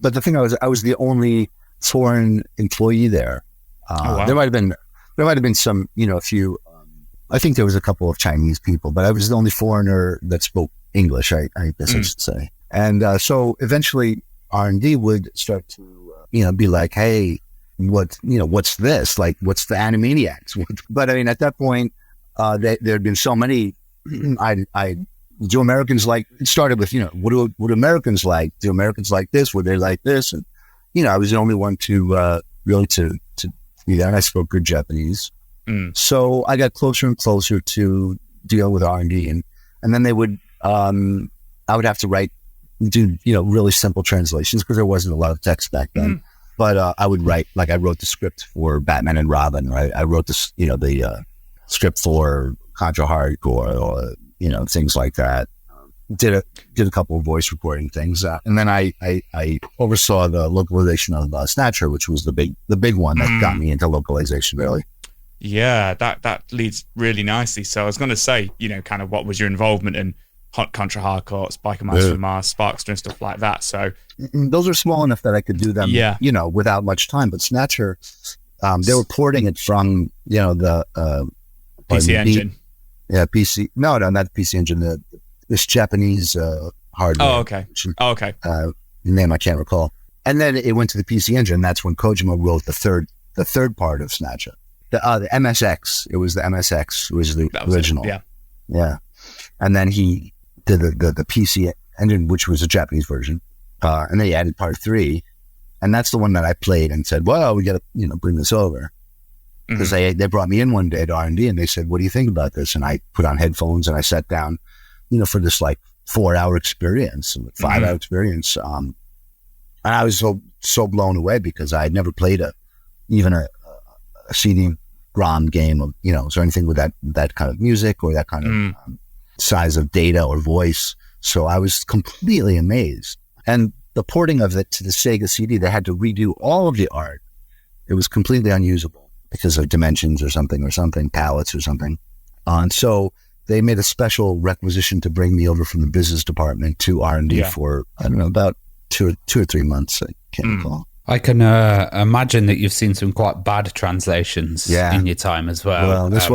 but the thing I was the only foreign employee there. There might have been some, a few, I think there was a couple of Chinese people, but I was the only foreigner that spoke English, I guess I should say. And so eventually R&D would start to, be like, hey, what's this? Like, what's the Animaniacs? But I mean, at that point, there had been so many, do Americans like, it started with, what do Americans like? Do Americans like this? Would they like this? And, I was the only one to really to be there. And I spoke good Japanese. So I got closer and closer to deal with R&D. And then they would, I would have to do really simple translations because there wasn't a lot of text back then. But I would write, like I wrote the script for Batman and Robin, right? I wrote this, the script for Contra Hardcore or, things like that. Did a couple of voice recording things. And then I oversaw the localization of Snatcher, which was the big one that got me into localization, really. Yeah, that leads really nicely. So I was going to say, kind of what was your involvement in Contra Hardcore, Spiker Master of Mars, Sparkster and stuff like that. So those are small enough that I could do them, without much time. But Snatcher, they were porting it from, the PC Engine. PC. No, not the PC Engine. This Japanese hardware. Oh, okay. Okay. Name I can't recall. And then it went to the PC Engine. That's when Kojima wrote the third part of Snatcher. The MSX. It was the MSX. It was the original. Yeah. And then he did the PC Engine, which was a Japanese version. And then he added part 3. And that's the one that I played and said, well, we got to, bring this over. Because they brought me in one day at R&D and they said, what do you think about this? And I put on headphones and I sat down, for this like 4-hour experience, 5-hour experience. And I was so blown away because I had never played even a CD-ROM game of, or anything with that kind of music or that kind of size of data or voice. So I was completely amazed. And the porting of it to the Sega CD, they had to redo all of the art. It was completely unusable because of dimensions or something, palettes or something. And so they made a special requisition to bring me over from the business department to R&D for, I don't know, about two or 3 months. I can't recall. I can imagine that you've seen some quite bad translations in your time as well. Well, this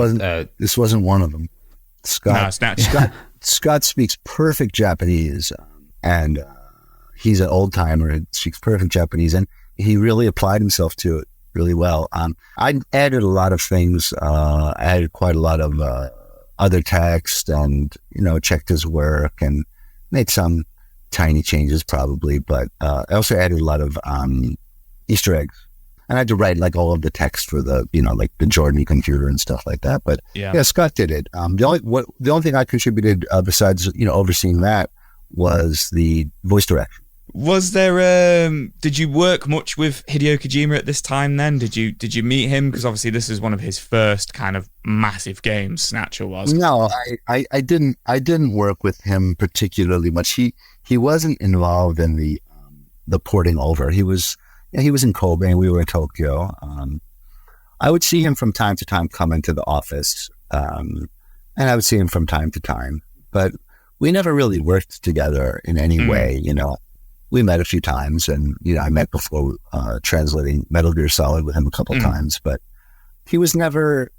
wasn't one of them. Scott speaks perfect Japanese, and he's an old timer and speaks perfect Japanese, and he really applied himself to it really well. I added a lot of things. I added quite a lot of other text, and checked his work and made some tiny changes probably, but I also added a lot of Easter eggs. And I had to write like all of the text for the, like the Jordan computer and stuff like that. But Scott did it. The only thing I contributed besides, overseeing that was the voice direction. Was there, did you work much with Hideo Kojima at this time then? Did you meet him? Because obviously this is one of his first kind of massive games, Snatcher was. No, I didn't work with him particularly much. He wasn't involved in the porting over. He was in Kobe and we were in Tokyo. I would see him from time to time come into the office, and I would see him from time to time, but we never really worked together in any way, We met a few times, and, I met before translating Metal Gear Solid with him a couple times, but he was never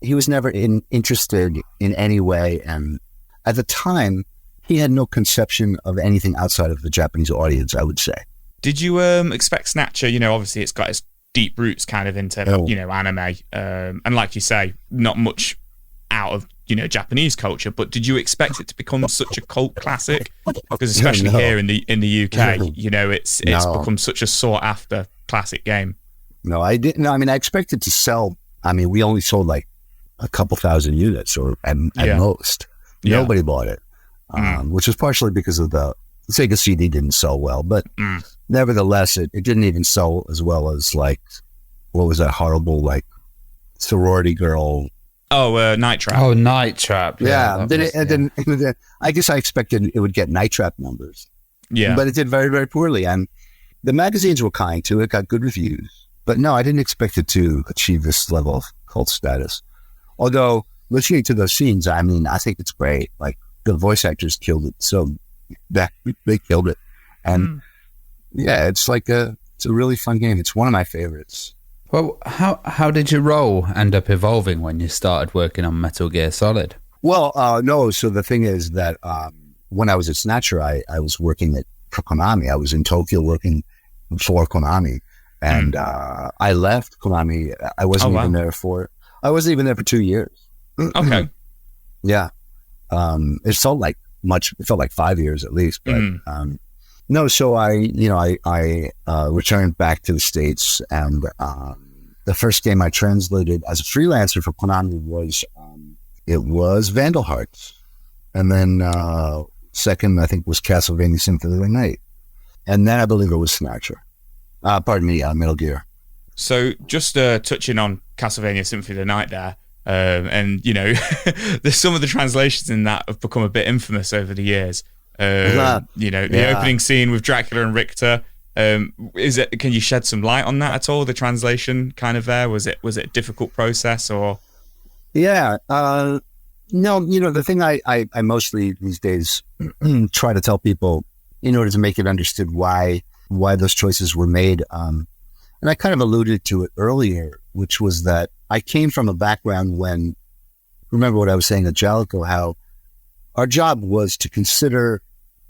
interested in any way. And at the time, he had no conception of anything outside of the Japanese audience, I would say. Did you expect Snatcher? Obviously it's got its deep roots kind of into anime, and like you say, not much out of Japanese culture. But did you expect it to become such a cult classic? Because especially here in the UK, it's become such a sought after classic game. No, I didn't. No, I mean, I expected to sell. I mean, we only sold like a couple thousand units, or at most. Nobody bought it, which was partially because of the Sega CD didn't sell well, but nevertheless, it didn't even sell as well as like, what was that horrible like sorority girl? Oh, Night Trap. Oh, Night Trap. Yeah. Then I guess I expected it would get Night Trap numbers. Yeah. But it did very, very poorly. And the magazines were kind to it, got good reviews. But no, I didn't expect it to achieve this level of cult status. Although, listening to those scenes, I mean, I think it's great. Like, the voice actors killed it. So they killed it. And it's like it's a really fun game. It's one of my favorites. Well, how did your role end up evolving when you started working on Metal Gear Solid? Well, no. So the thing is that when I was at Snatcher, I was working for Konami. I was in Tokyo working for Konami, and I left Konami. I wasn't even there for 2 years. Okay. Yeah. It felt like 5 years at least, but no. So I returned back to the States, and the first game I translated as a freelancer for Konami was Vandal Hearts, and then second I think was Castlevania Symphony of the Night, and then I believe it was Snatcher. Metal Gear. So just touching on Castlevania Symphony of the Night there, and there's some of the translations in that have become a bit infamous over the years. The opening scene with Dracula and Richter. Can you shed some light on that at all? The translation kind of there, was it a difficult process or? Yeah. No, the thing I mostly these days try to tell people in order to make it understood why those choices were made. And I kind of alluded to it earlier, which was that I came from a background remember what I was saying at Jalico, how our job was to consider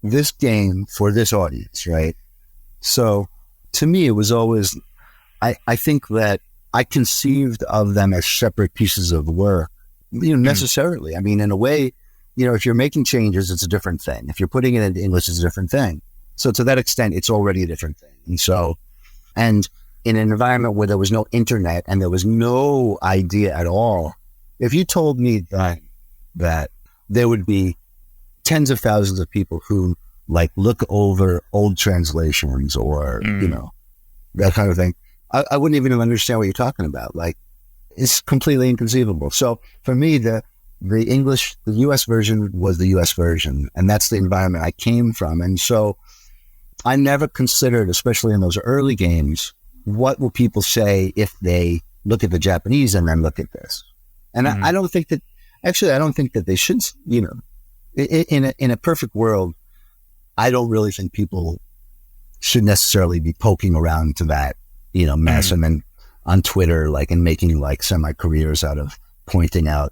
this game for this audience, right? So to me, it was always, I think that I conceived of them as separate pieces of work, necessarily. I mean, in a way, if you're making changes, it's a different thing. If you're putting it into English, it's a different thing. So to that extent, it's already a different thing. And in an environment where there was no internet and there was no idea at all, if you told me that there would be tens of thousands of people who look over old translations or, that kind of thing, I wouldn't even understand what you're talking about. It's completely inconceivable. So for me, the US version was the US version, and that's the environment I came from. And so I never considered, especially in those early games, what will people say if they look at the Japanese and then look at this? And I don't think that they should, in a perfect world, I don't really think people should necessarily be poking around to that, mess and then on Twitter, and making semi-careers out of pointing out,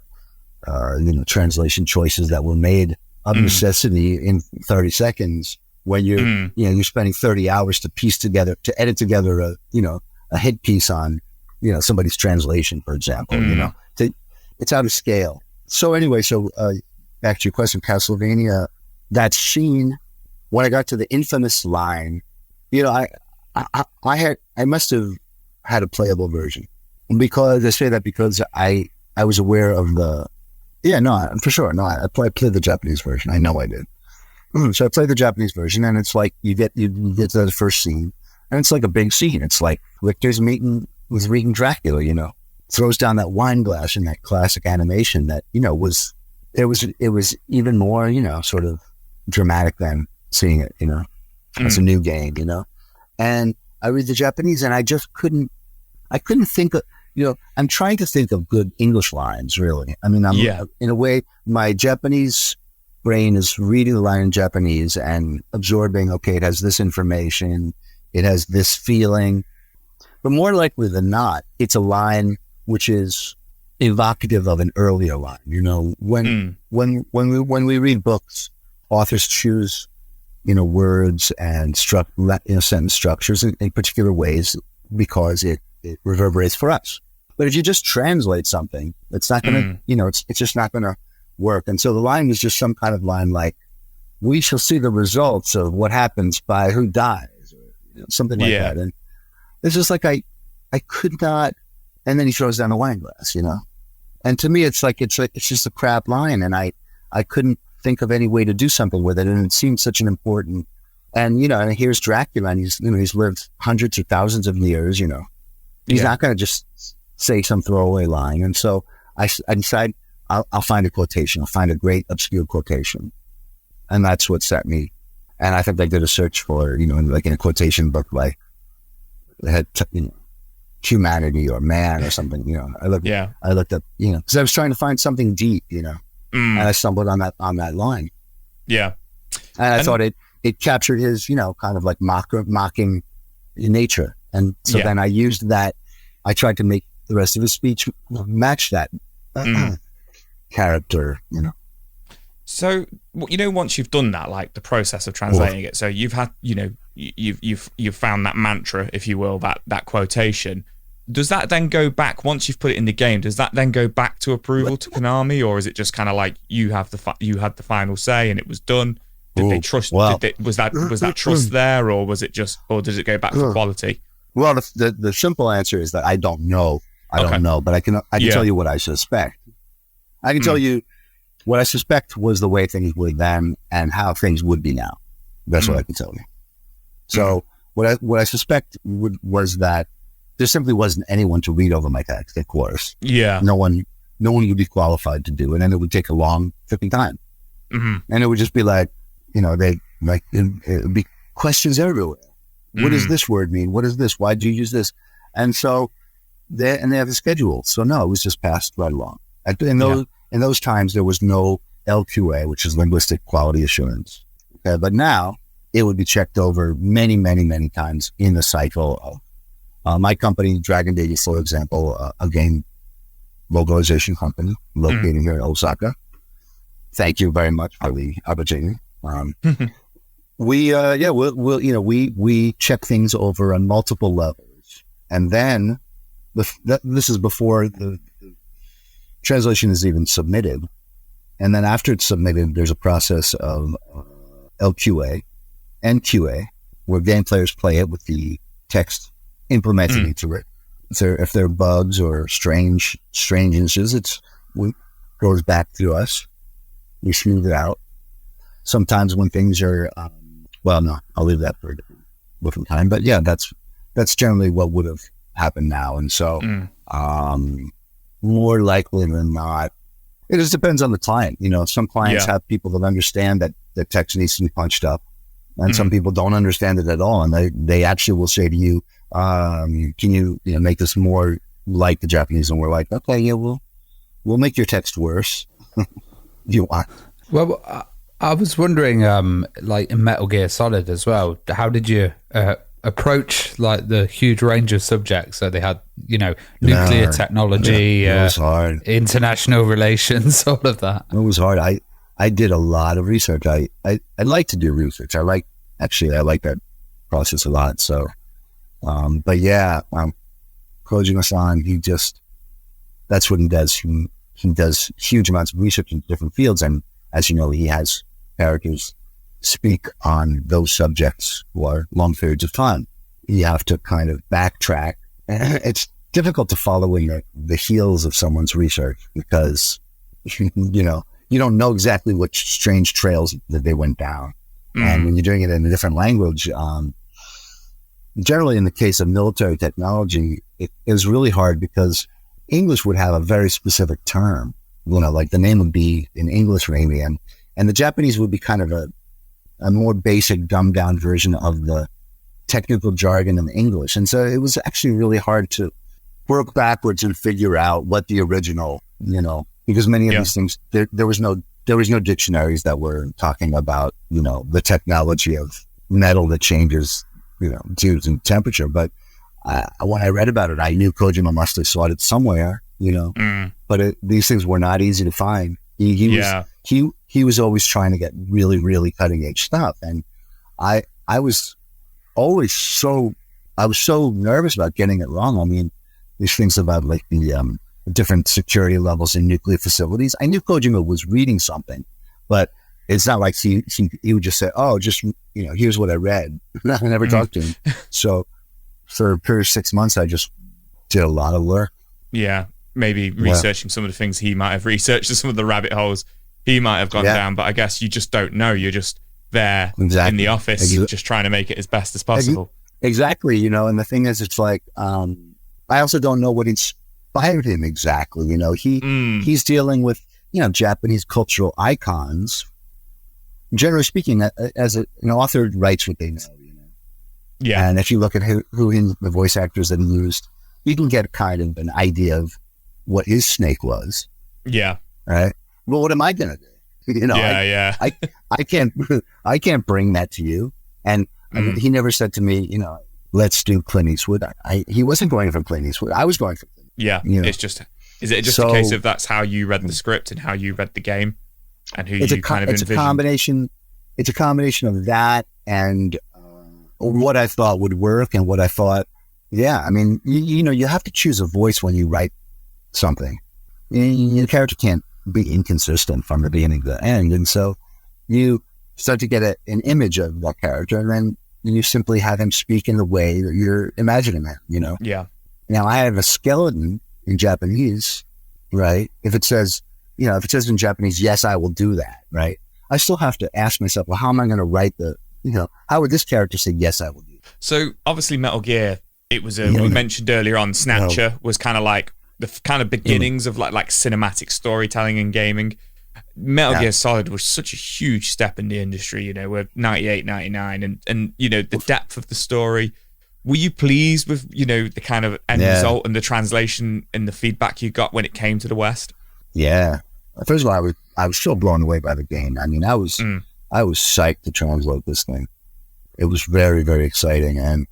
translation choices that were made of necessity in 30 seconds when you're spending 30 hours to edit together a hit piece on, somebody's translation, for example, it's out of scale. So anyway, back to your question, Castlevania, that scene, when I got to the infamous line, I must have had a playable version, because I say that because I was aware of for sure. No, I played the Japanese version. I know I did. So I played the Japanese version, and it's you get to the first scene, and it's a big scene. It's Richter's meeting Dracula, throws down that wine glass in that classic animation that, was even more, sort of dramatic than seeing it, as a new game, and I read the Japanese and I just couldn't think of, I'm trying to think of good English lines, really. I mean, in a way, my Japanese brain is reading the line in Japanese and absorbing, okay, it has this information, it has this feeling, but more likely than not, it's a line which is evocative of an earlier line. When we read books, authors choose, words and sentence structures in particular ways because it reverberates for us. But if you just translate something, it's not going to, it's just not going to work. And so the line is just some kind of line like, we shall see the results of what happens by who dies, or something like that. And it's just I could not. And then he throws down a wine glass, And to me, it's just a crap line, and I couldn't think of any way to do something with it, and it seemed such an important. And and here's Dracula, and he's lived hundreds of thousands of years. He's not going to just say some throwaway line. And so I decide I'll find a quotation. I'll find a great obscure quotation, and that's what set me. And I think I did a search for in a quotation book that had humanity or man or something, I looked up, because I was trying to find something deep, and I stumbled on that line. Yeah. And I thought it captured his, kind of mocking nature. And so then I used that. I tried to make the rest of his speech match that character, So, once you've done that, like the process of translating it, so you've had, you've found that mantra, if you will, that quotation. Does that then go back, once you've put it in the game, does that then go back to approval to Konami, or is it just kind of like you had the final say and it was done? Did they trust? Was that trust there, or was it just, or does it go back for quality? Well, the simple answer is that I don't know. I don't know, but I can tell you what I suspect. I can tell you what I suspect was the way things were then and how things would be now. That's what I can tell you. So what I suspect was that there simply wasn't anyone to read over my text, of course. Yeah. No one would be qualified to do it, and it would take a long flipping time. And it would just be like, it would be questions everywhere. What does this word mean? What is this? Why do you use this? And so they have a schedule. So no, it was just passed right along. In those times, there was no LQA, which is linguistic quality assurance. Okay, but now it would be checked over many, many, many times in the cycle of my company, Dragon Day, for example, a game localization company located here in Osaka. Thank you very much for the opportunity. We check things over on multiple levels, and then this is before the translation is even submitted. And then after it's submitted, there's a process of LQA and QA, where game players play it with the text implemented into it. If there are bugs or strangeness, it goes back to us. We smooth it out. Sometimes when things are, I'll leave that for a different time. But yeah, that's generally what would have happened now. And so, more likely than not, it just depends on the client. Some clients have people that understand that the text needs to be punched up, and some people don't understand it at all. And they actually will say to you, can you, make this more like the Japanese? And we're like, okay, yeah, we'll make your text worse. You want? Well, I was wondering, like in Metal Gear Solid as well, how did you approach like the huge range of subjects? So they had, nuclear technology, it was hard. International relations, all of that. It was hard. I did a lot of research. I like to do research. I like that process a lot. So, but yeah, Kojima-san, that's what he does. He does huge amounts of research in different fields. And as you know, he has characters speak on those subjects for long periods of time. You have to kind of backtrack. It's difficult to follow in the heels of someone's research because, you don't know exactly which strange trails that they went down. And when you're doing it in a different language, generally in the case of military technology, it is really hard because English would have a very specific term, like the name would be in English maybe, and the Japanese would be kind of a more basic, dumbed down version of the technical jargon in English. And so it was actually really hard to work backwards and figure out what the original, because many of these things, there was no dictionaries that were talking about, the technology of metal that changes, due to temperature. But when I read about it, I knew Kojima must have sought it somewhere, but these things were not easy to find. He was always trying to get really, really cutting edge stuff. And I was so nervous about getting it wrong. I mean, these things about like the different security levels in nuclear facilities. I knew Kojima was reading something, but it's not like he would just say, oh, just, here's what I read. I never talked to him. So for a period of 6 months, I just did a lot of work. Yeah. Maybe researching some of the things he might have researched, some of the rabbit holes he might have gone down, but I guess you just don't know. You're just there in the office, just trying to make it as best as possible. Exactly. And the thing is, it's like, I also don't know what inspired him exactly. He's dealing with, Japanese cultural icons. Generally speaking, as an author writes what they know, Yeah. And if you look at the voice actors that he used, you can get kind of an idea of what his snake was. Yeah. Right. Well, what am I going to do? I can't bring that to you. And I mean, he never said to me, let's do Clint Eastwood. He wasn't going for Clint Eastwood. I was going for Clint Eastwood. Yeah. Is it just a case of that's how you read the script and how you read the game? and who you kind of it's envisioned. It's a combination of that and what I thought would work and what I thought. Yeah, I mean, you have to choose a voice when you write something. Your character can't be inconsistent from the beginning to the end, and so you start to get an image of that character, and then you simply have him speak in the way that you're imagining him. Yeah. Now I have a skeleton in Japanese, right? If it says in Japanese, yes, I will do that, right? I still have to ask myself, well, how am I going to write how would this character say, yes, I will do that? So obviously Metal Gear, it was we mentioned earlier on, Snatcher was kind of like the kind of beginnings of like cinematic storytelling in gaming. Metal Gear Solid was such a huge step in the industry, with 98, 99 and the depth of the story. Were you pleased with, the kind of end result and the translation and the feedback you got when it came to the West? Yeah. First of all, I was still blown away by the game. I mean, I was psyched to translate this thing. It was very, very exciting. And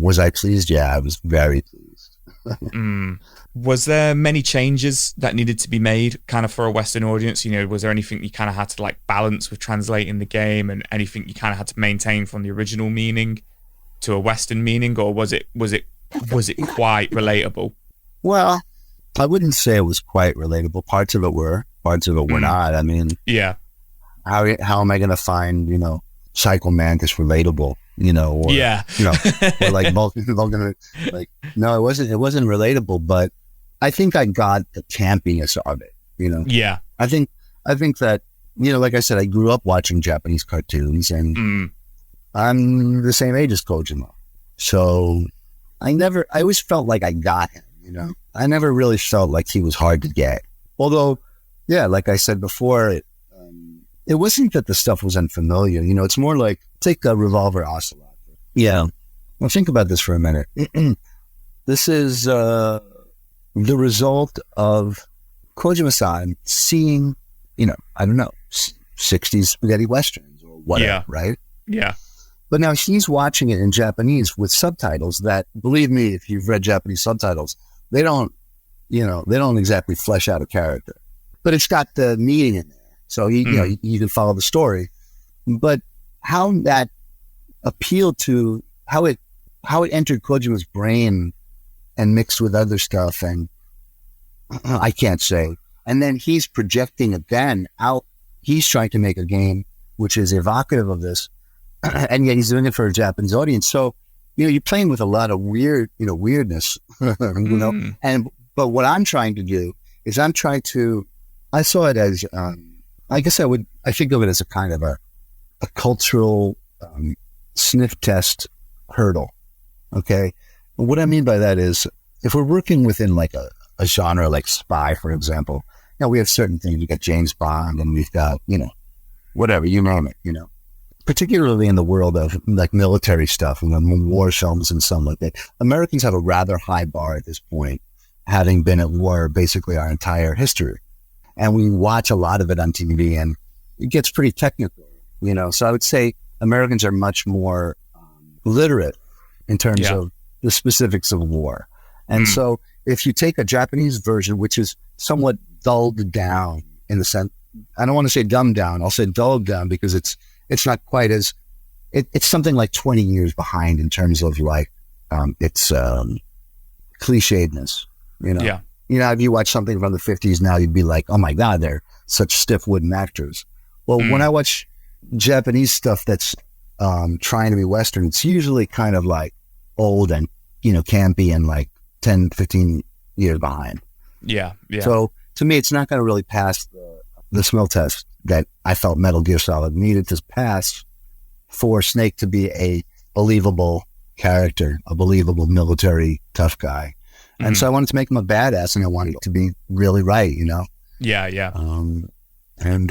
was I pleased? Yeah, I was very pleased. Was there many changes that needed to be made kind of for a Western audience? Was there anything you kind of had to like balance with translating the game, and anything you kind of had to maintain from the original meaning to a Western meaning, or was it quite relatable? Well, I wouldn't say it was quite relatable. Parts of it were not. I mean, yeah. How am I going to find, Psycho Mantis relatable, or like Vulcan, like, no, it wasn't relatable, but I think I got the campiness of it, Yeah. I think that, like I said, I grew up watching Japanese cartoons, and I'm the same age as Kojima. So I always felt like I got him, I never really felt like he was hard to get. Although, yeah, like I said before, it wasn't that the stuff was unfamiliar. It's more like, take a Revolver Ocelot. Yeah. Well, think about this for a minute. This is the result of Kojima-san seeing, I don't know, 60s spaghetti westerns or whatever, right? Yeah. But now he's watching it in Japanese with subtitles that, believe me, if you've read Japanese subtitles, they don't exactly flesh out a character. But it's got the meaning in there. So, you can follow the story. But how that appealed to, how it entered Kojima's brain and mixed with other stuff, and I can't say. And then he's projecting it then out. He's trying to make a game which is evocative of this, and yet he's doing it for a Japanese audience. So, you're playing with a lot of weirdness, but what I'm trying to do is I saw it as, I guess I think of it as a kind of a cultural sniff test hurdle. Okay. And what I mean by that is, if we're working within like a genre like spy, for example, we have certain things. We've got James Bond, and we've got, whatever, you name it, particularly in the world of like military stuff and war films and something like that. Americans have a rather high bar at this point, having been at war basically our entire history. And we watch a lot of it on TV, and it gets pretty technical, So I would say Americans are much more literate in terms of the specifics of war. And so if you take a Japanese version, which is somewhat dulled down in the sense, I don't want to say dumbed down, I'll say dulled down, because it's not quite as, it's something like 20 years behind in terms of like its clichédness, Yeah. If you watch something from the 50s now, you'd be like, oh my God, they're such stiff wooden actors. Well, when I watch Japanese stuff that's trying to be Western, it's usually kind of like old and, campy and like 10, 15 years behind. Yeah. Yeah. So to me, it's not going to really pass the smell test that I felt Metal Gear Solid needed to pass for Snake to be a believable character, a believable military tough guy. And so I wanted to make him a badass, and I wanted it to be really right, Yeah, yeah. And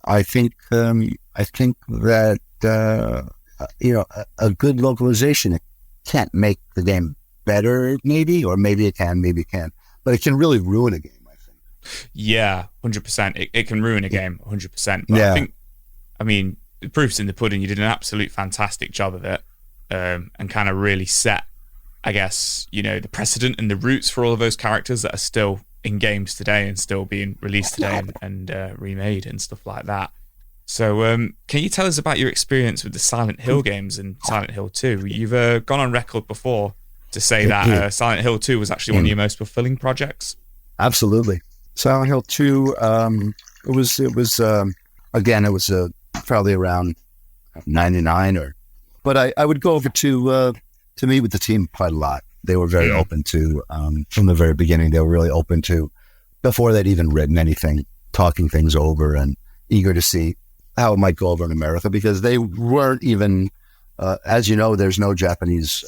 I think that a good localization, it can't make the game better, maybe, or maybe it can, but it can really ruin a game, I think. Yeah, 100%. It can ruin a game, 100%. But Yeah. I mean, the proof's in the pudding. You did an absolute fantastic job of it, and kind of really set, I guess, the precedent and the roots for all of those characters that are still in games today and still being released today and remade and stuff like that. So can you tell us about your experience with the Silent Hill games and Silent Hill 2? You've gone on record before to say that Silent Hill 2 was actually one of your most fulfilling projects. Absolutely. Silent Hill 2, it was probably around 99 but I would go over to meet with the team quite a lot. They were very open to, from the very beginning, they were really open to, before they'd even written anything, talking things over and eager to see how it might go over in America, because they weren't even, as you know, there's no Japanese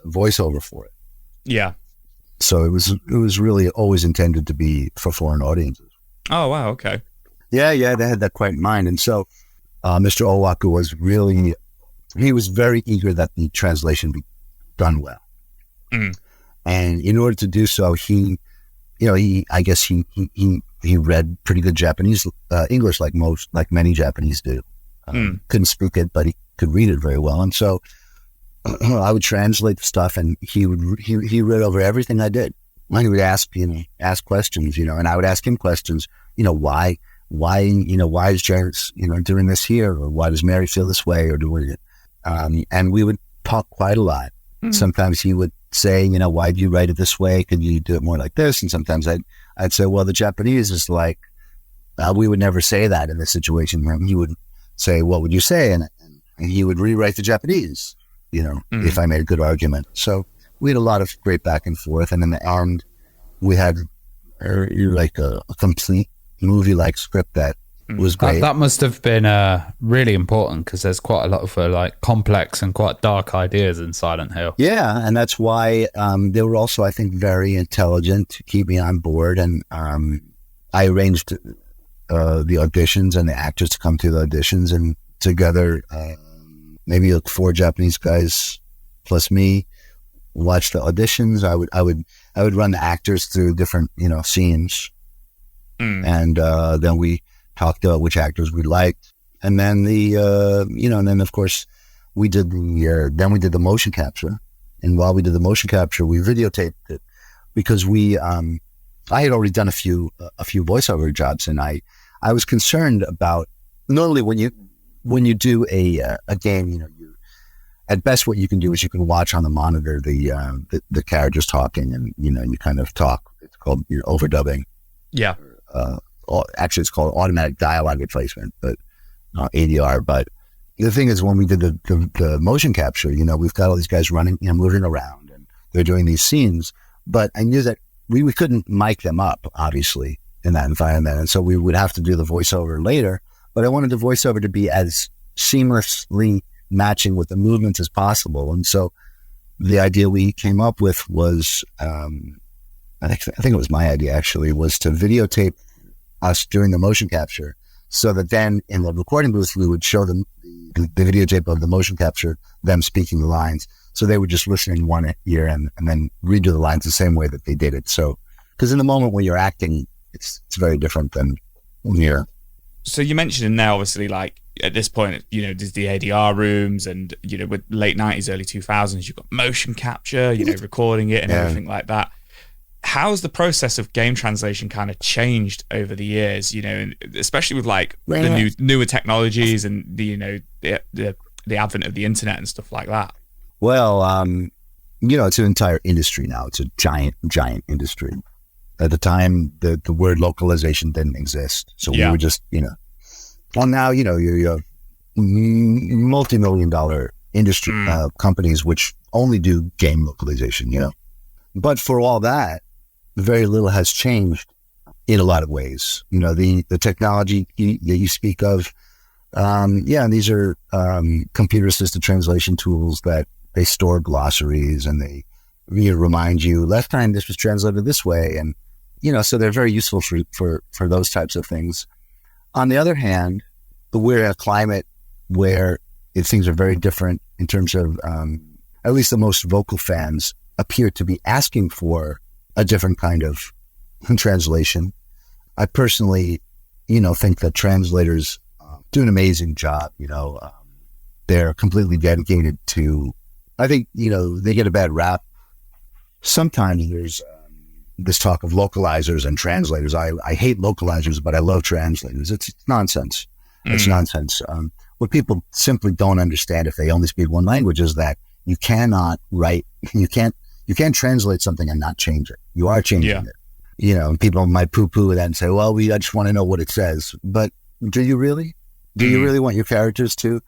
voiceover for it. Yeah. So it was really always intended to be for foreign audiences. Oh, wow. Okay. Yeah, they had that quite in mind. And so Mr. Owaku was he was very eager that the translation be done well. And in order to do so, he read pretty good Japanese, English, like many Japanese do. Couldn't speak it, but he could read it very well. And so I would translate the stuff, and he read over everything I did. And he would ask questions, and I would ask him questions, why is James, doing this here, or why does Mary feel this way, or doing it? And we would talk quite a lot. Sometimes he would say, why do you write it this way? Could you do it more like this? And sometimes I'd say, well, the Japanese is like, we would never say that in this situation. And he would say, what would you say? And he would rewrite the Japanese, if I made a good argument. So we had a lot of great back and forth. And in the end, we had like a complete movie-like script that was great. That must have been really important, because there's quite a lot of complex and quite dark ideas in Silent Hill. Yeah, and that's why they were also, I think, very intelligent to keep me on board. And I arranged the auditions and the actors to come to the auditions, and together, maybe 4 Japanese guys plus me watched the auditions. I would run the actors through different scenes, and then we talked about which actors we liked, and then and then of course we did the motion capture. And while we did the motion capture, we videotaped it, because I had already done a few voiceover jobs, and I was concerned about, normally when you do a game, at best what you can do is you can watch on the monitor the characters talking, and you kind of talk. It's called overdubbing. Yeah. Actually, it's called automatic dialogue replacement, but ADR. But the thing is, when we did the motion capture, we've got all these guys running, moving around, and they're doing these scenes. But I knew that we couldn't mic them up, obviously, in that environment, and so we would have to do the voiceover later. But I wanted the voiceover to be as seamlessly matching with the movements as possible. And so the idea we came up with was, I think it was my idea actually, was to videotape us during the motion capture, so that then in the recording booth we would show them the videotape of the motion capture, them speaking the lines, so they would just listen in one ear and then redo the lines the same way that they did it. So, because in the moment when you're acting, it's very different than when you're. So you mentioned now, obviously, at this point, there's the ADR rooms, and with late 90s, early 2000s, you've got motion capture, recording it and everything like that. How's the process of game translation kind of changed over the years, and especially with the newer technologies and the advent of the internet and stuff like that? Well, it's an entire industry now. It's a giant industry. At the time, the word localization didn't exist. So we were just, well, now, you're multi-million-dollar industry companies which only do game localization, But for all that, very little has changed in a lot of ways. The technology that you speak of, and these are computer-assisted translation tools that they store glossaries, and they remind you, last time this was translated this way, and so they're very useful for those types of things. On the other hand, we're in a climate where things are very different in terms of, at least the most vocal fans appear to be asking for a different kind of translation. I personally, think that translators do an amazing job. They're completely dedicated to, I think, they get a bad rap. Sometimes this talk of localizers and translators. I hate localizers, but I love translators. It's nonsense. It's nonsense. What people simply don't understand if they only speak one language is that you cannot write, you can't translate something and not change it. You are changing it. You know, people might poo-poo that and say, well, I just want to know what it says. But do you really? Do you really want your characters to?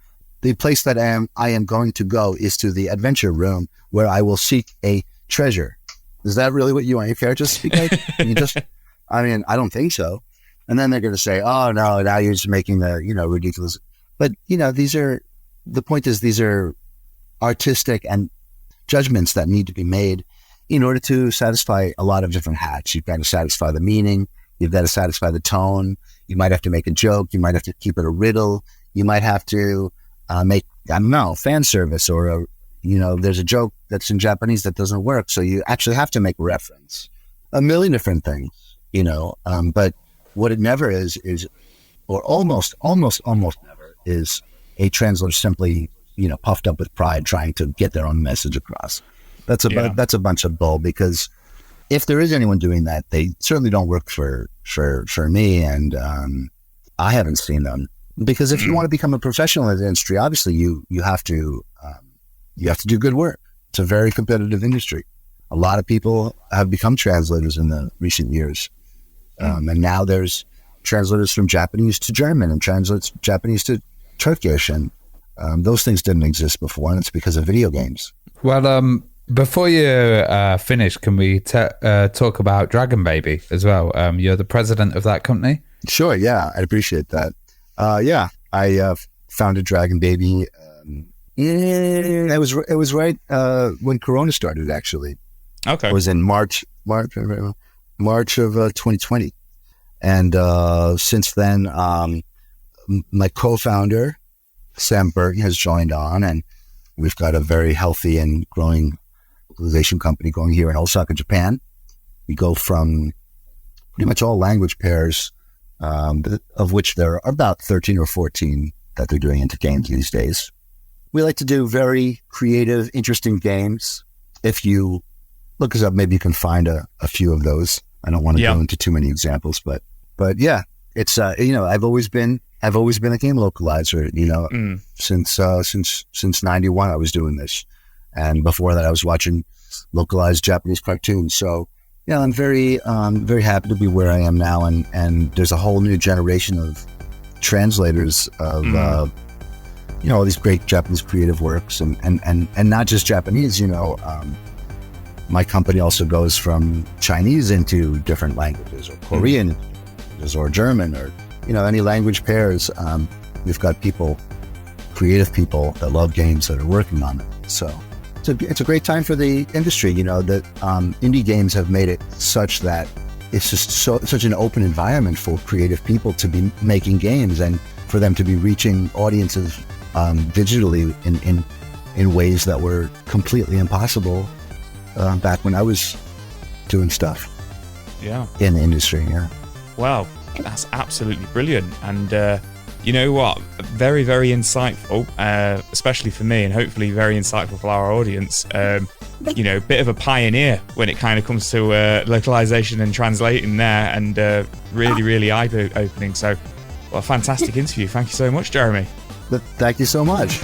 The place that I am going to go is to the adventure room where I will seek a treasure. Is that really what you want your characters to speak like? I don't think so. And then they're going to say, oh, no, now you're just making the, ridiculous. But, the point is these are artistic and judgments that need to be made in order to satisfy a lot of different hats. You've got to satisfy the meaning. You've got to satisfy the tone. You might have to make a joke. You might have to keep it a riddle. You might have to make, fan service or, there's a joke that's in Japanese that doesn't work. So you actually have to make reference. A million different things, but what it never is, or almost never is a translator simply, puffed up with pride trying to get their own message across. That's a bunch of bull, because if there is anyone doing that, they certainly don't work for me, and I haven't seen them. Because if you want to become a professional in the industry, obviously you have to do good work. It's a very competitive industry. A lot of people have become translators in the recent years, and now there's translators from Japanese to German and translates Japanese to Turkish, and those things didn't exist before, and it's because of video games. Well, before you finish, can we talk about Dragon Baby as well? You're the president of that company? Sure, yeah, I'd appreciate that. I founded Dragon Baby. It was right when Corona started, actually. Okay. It was in March of 2020. And since then, my co-founder, Sam Burton, has joined on, and we've got a very healthy and growing localization company going here in Osaka, Japan. We go from pretty much all language pairs, of which there are about 13 or 14 that they're doing into games these days. We like to do very creative, interesting games. If you look us up, maybe you can find a few of those. I don't want to go into too many examples, but yeah, it's I've always been a game localizer. Since '91 I was doing this, and before that I was watching localized Japanese cartoons. So yeah, I'm very happy to be where I am now, and there's a whole new generation of translators of all these great Japanese creative works, and not just Japanese. My company also goes from Chinese into different languages, or Korean or German, or any language pairs. We've got creative people that love games that are working on it. So it's a great time for the industry. That indie games have made it such that it's just such an open environment for creative people to be making games, and for them to be reaching audiences digitally in ways that were completely impossible back when I was doing stuff in the industry. Wow, that's absolutely brilliant. And you know what? Very, very insightful, especially for me, and hopefully very insightful for our audience. Bit of a pioneer when it kind of comes to localization and translating there, and really, really eye-opening. So, a fantastic interview. Thank you so much, Jeremy. Thank you so much.